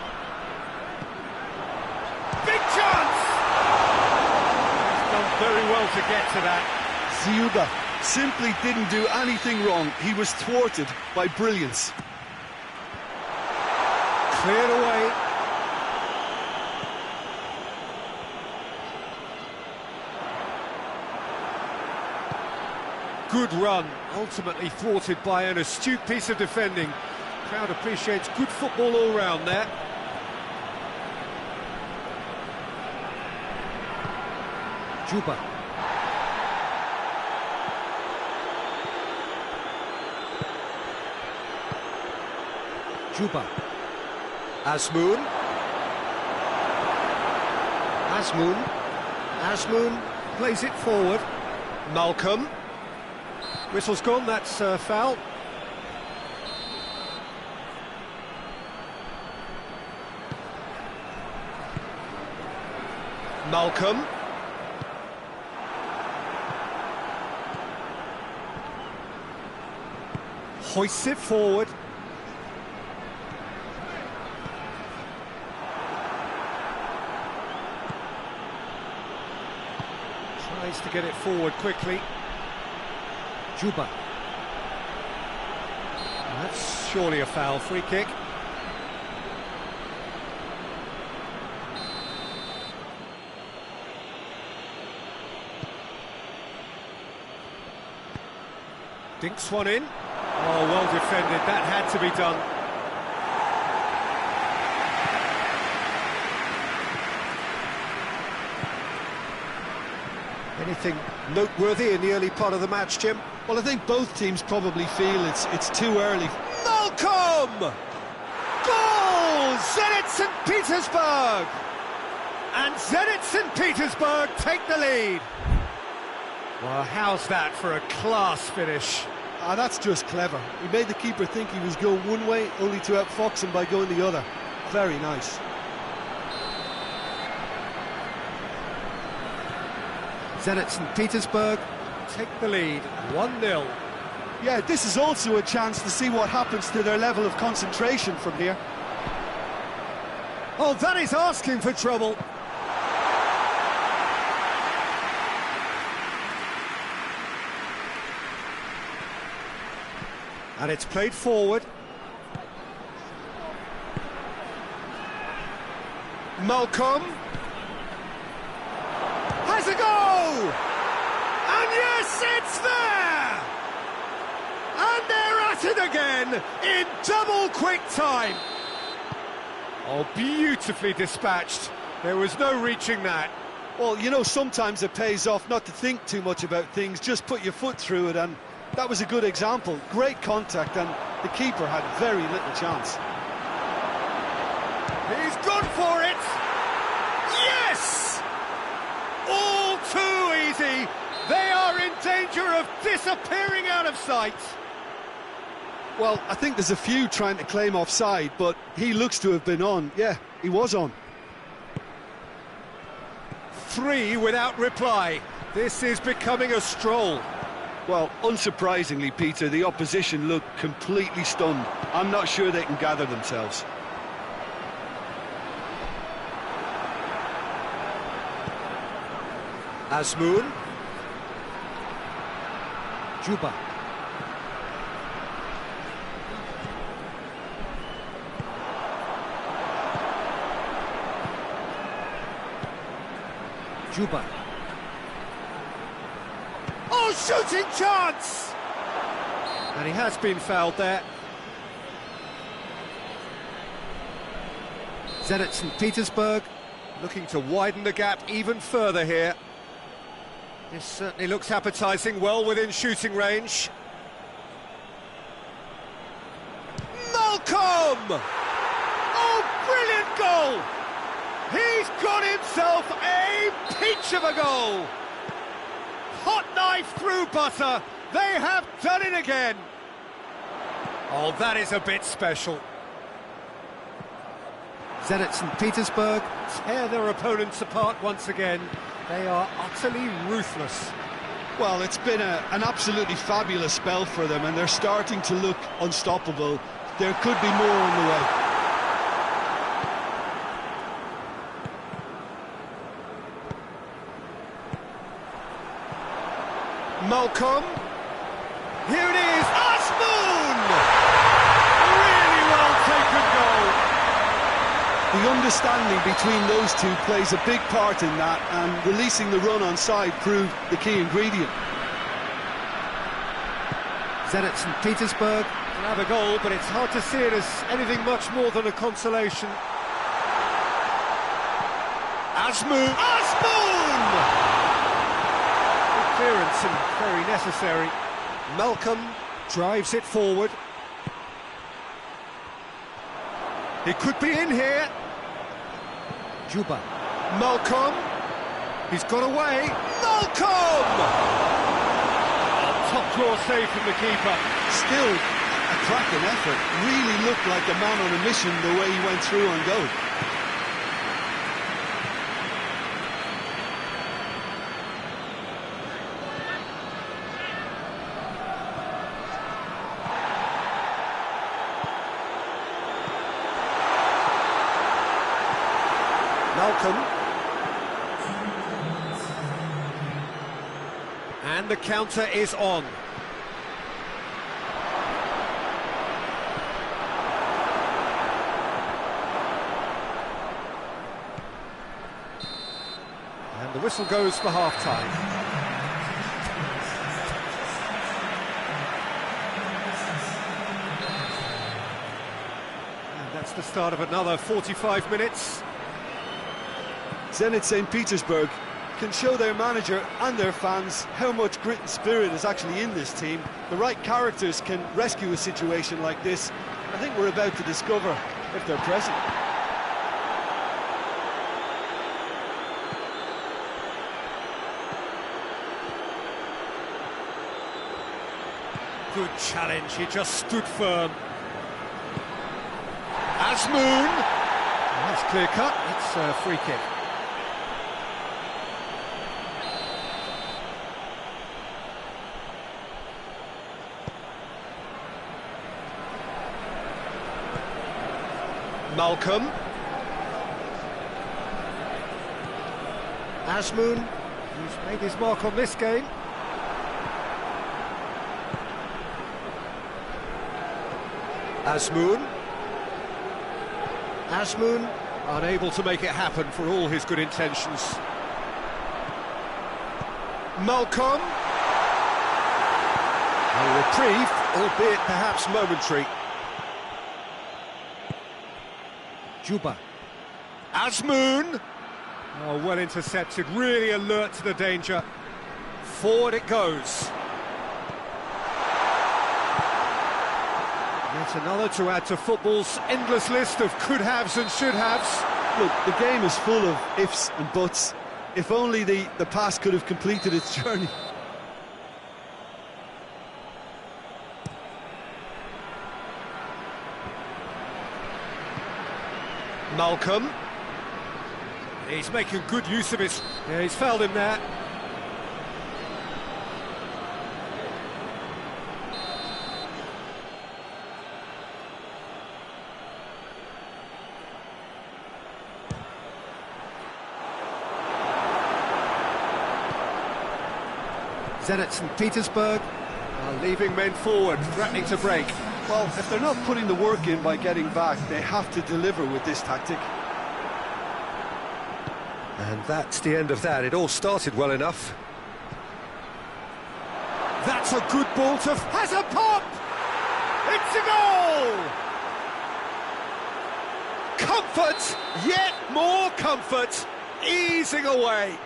Big chance! He's done very well to get to that. Ziuda simply didn't do anything wrong. He was thwarted by brilliance. Cleared away. Good run, ultimately thwarted by an astute piece of defending. Crowd appreciates good football all round there. Juba. Juba. Azmoun. Azmoun plays it forward. Malcolm. Whistle's gone, that's foul. Malcolm. Hoists it forward. Tries to get it forward quickly. Juba. That's surely a foul. Free kick. Dinks one in. Oh, well defended. That had to be done. Anything noteworthy in the early part of the match, Jim? Well, I think both teams probably feel it's too early. Malcolm! Goal! Zenit St. Petersburg! And Zenit St. Petersburg take the lead. Well, how's that for a class finish? That's just clever. He made the keeper think he was going one way, only to outfox him by going the other. Very nice. Zenit St. Petersburg take the lead, 1-0. Yeah, this is also a chance to see what happens to their level of concentration from here. Oh, that is asking for trouble. And it's played forward. Malcolm. Has a go! And yes, it's there! And they're at it again in double quick time. Oh, beautifully dispatched. There was no reaching that. Well, you know, sometimes it pays off not to think too much about things, just put your foot through it, and that was a good example. Great contact, and the keeper had very little chance. He's gone for it! Yes! All too easy. They are in danger of disappearing out of sight. Well, I think there's a few trying to claim offside, but he looks to have been on. Yeah, he was on. 3 without reply. This is becoming a stroll. Well, unsurprisingly, Peter, the opposition look completely stunned. I'm not sure they can gather themselves. Azmoun. Juba. Juba. Oh, shooting chance! And he has been fouled there. Zenit St. Petersburg looking to widen the gap even further here. This certainly looks appetising, well within shooting range. Malcolm! Oh, brilliant goal! He's got himself a peach of a goal! Hot knife through butter, they have done it again! Oh, that is a bit special. Zenit St. Petersburg tear their opponents apart once again. They are utterly ruthless. Well, it's been an absolutely fabulous spell for them, and they're starting to look unstoppable. There could be more on the way. Malcolm. Here it is, Azmoun! Really well taken goal. The understanding between those two plays a big part in that, and releasing the run on side proved the key ingredient. Zenit St. Petersburg can have a goal, but it's hard to see it as anything much more than a consolation. Azmoun! Good clearance and very necessary. Malcolm drives it forward. He could be in here. Juba. Malcolm. He's got away. Malcolm! Top draw save from the keeper. Still a cracking effort. Really looked like a man on a mission the way he went through on goal. Malcolm. And the counter is on. And the whistle goes for half-time. And that's the start of another 45 minutes. Zenit St. Petersburg can show their manager and their fans how much grit and spirit is actually in this team. The right characters can rescue a situation like this. I think we're about to discover if they're present. Good challenge, he just stood firm. Azmoun! That's clear cut, it's a free kick. Malcolm. Azmoun, who's made his mark on this game. Azmoun. Azmoun, unable to make it happen for all his good intentions. Malcolm. A reprieve, albeit perhaps momentary. Juba. Azmoun. Oh, well intercepted, really alert to the danger. Forward it goes. Yet another to add to football's endless list of could-haves and should-haves. Look, the game is full of ifs and buts. If only the pass could have completed its journey. Malcolm. He's making good use of his... Yeah, he's fouled him there. Zenit St. Petersburg are leaving men forward, threatening to break. Well, if they're not putting the work in by getting back, they have to deliver with this tactic. And that's the end of that. It all started well enough. That's a good ball to... has a pop! It's a goal! Comfort, yet more comfort, easing away.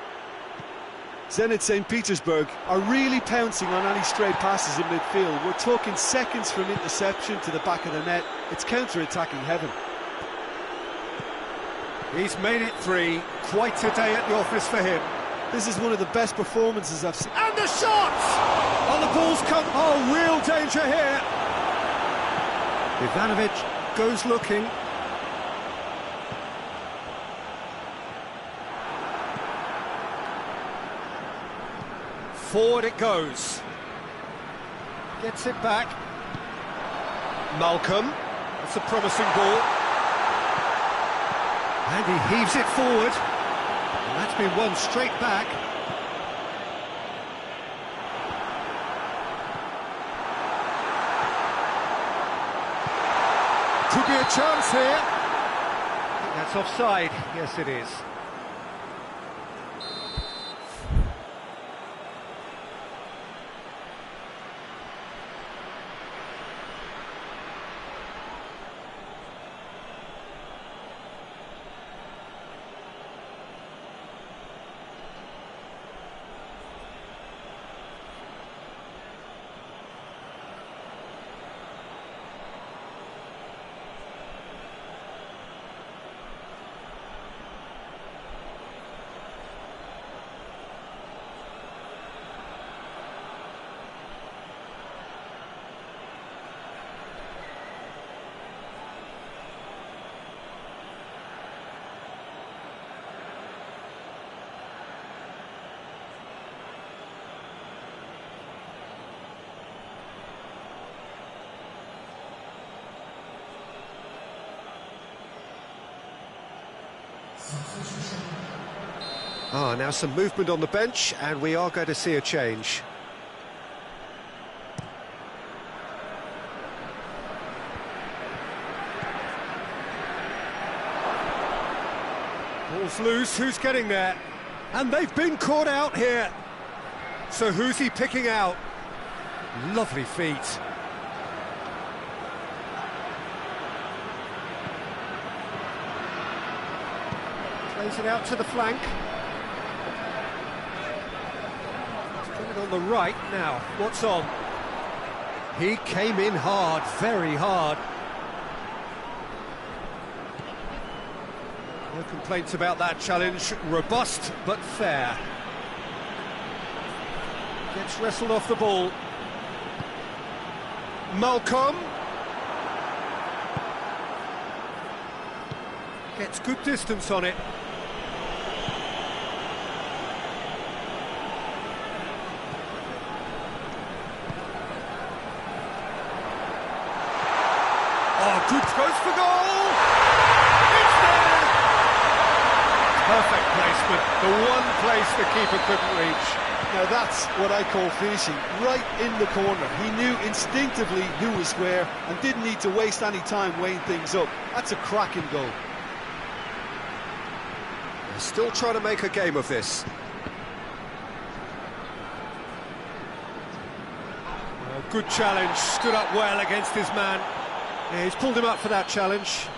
Zenit St. Petersburg are really pouncing on any stray passes in midfield. We're talking seconds from interception to the back of the net. It's counter-attacking heaven. He's made it 3. Quite a day at the office for him. This is one of the best performances I've seen. And the shot! Oh, the ball's come... oh, real danger here. Ivanovic goes looking. Forward it goes. Gets it back. Malcolm. That's a promising ball. And he heaves it forward. And that's been won straight back. Could be a chance here. I think that's offside. Yes, it is. Now some movement on the bench, and we are going to see a change. Ball's loose, who's getting there? And they've been caught out here. So who's he picking out? Lovely feet. Plays it out to the flank. On the right now, what's on? He came in hard, very hard. No complaints about that challenge. Robust but fair. Gets wrestled off the ball. Malcolm gets good distance on it. Good, goes for goal! It's there! Perfect placement, the one place the keeper couldn't reach. Now that's what I call finishing, right in the corner. He knew instinctively who was square and didn't need to waste any time weighing things up. That's a cracking goal. They're still trying to make a game of this. Good challenge, stood up well against his man. Yeah, he's pulled him up for that challenge.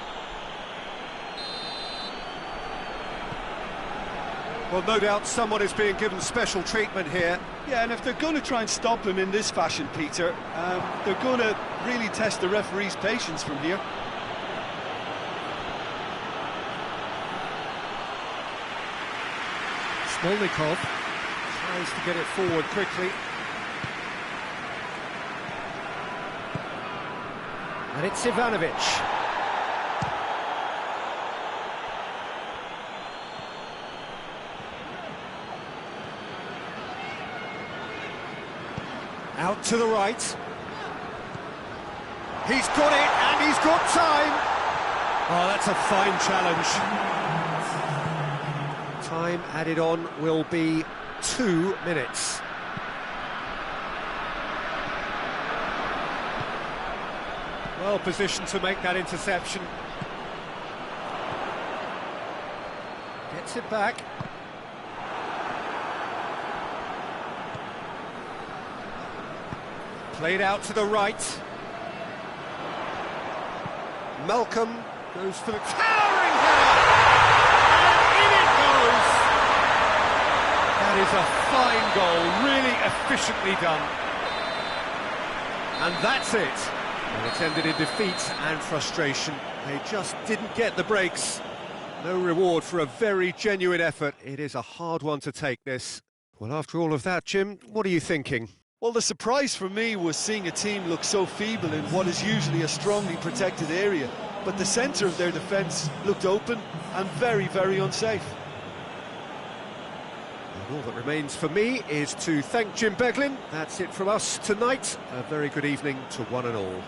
Well, no doubt someone is being given special treatment here. Yeah, and if they're going to try and stop him in this fashion, Peter, they're going to really test the referee's patience from here. Smolnikov tries to get it forward quickly. And it's Ivanovic. Out to the right. He's got it, and he's got time. Oh, that's a fine challenge. Time added on will be 2 minutes. Well positioned to make that interception. Gets it back. Played out to the right. Malcolm goes for the towering header! And in it goes! That is a fine goal, really efficiently done. And that's it. And it's ended in defeat and frustration. They just didn't get the breaks. No reward for a very genuine effort. It is a hard one to take, this. Well, after all of that, Jim, what are you thinking? Well, the surprise for me was seeing a team look so feeble in what is usually a strongly protected area. But the centre of their defence looked open and very, very unsafe. And all that remains for me is to thank Jim Beglin. That's it from us tonight. A very good evening to one and all.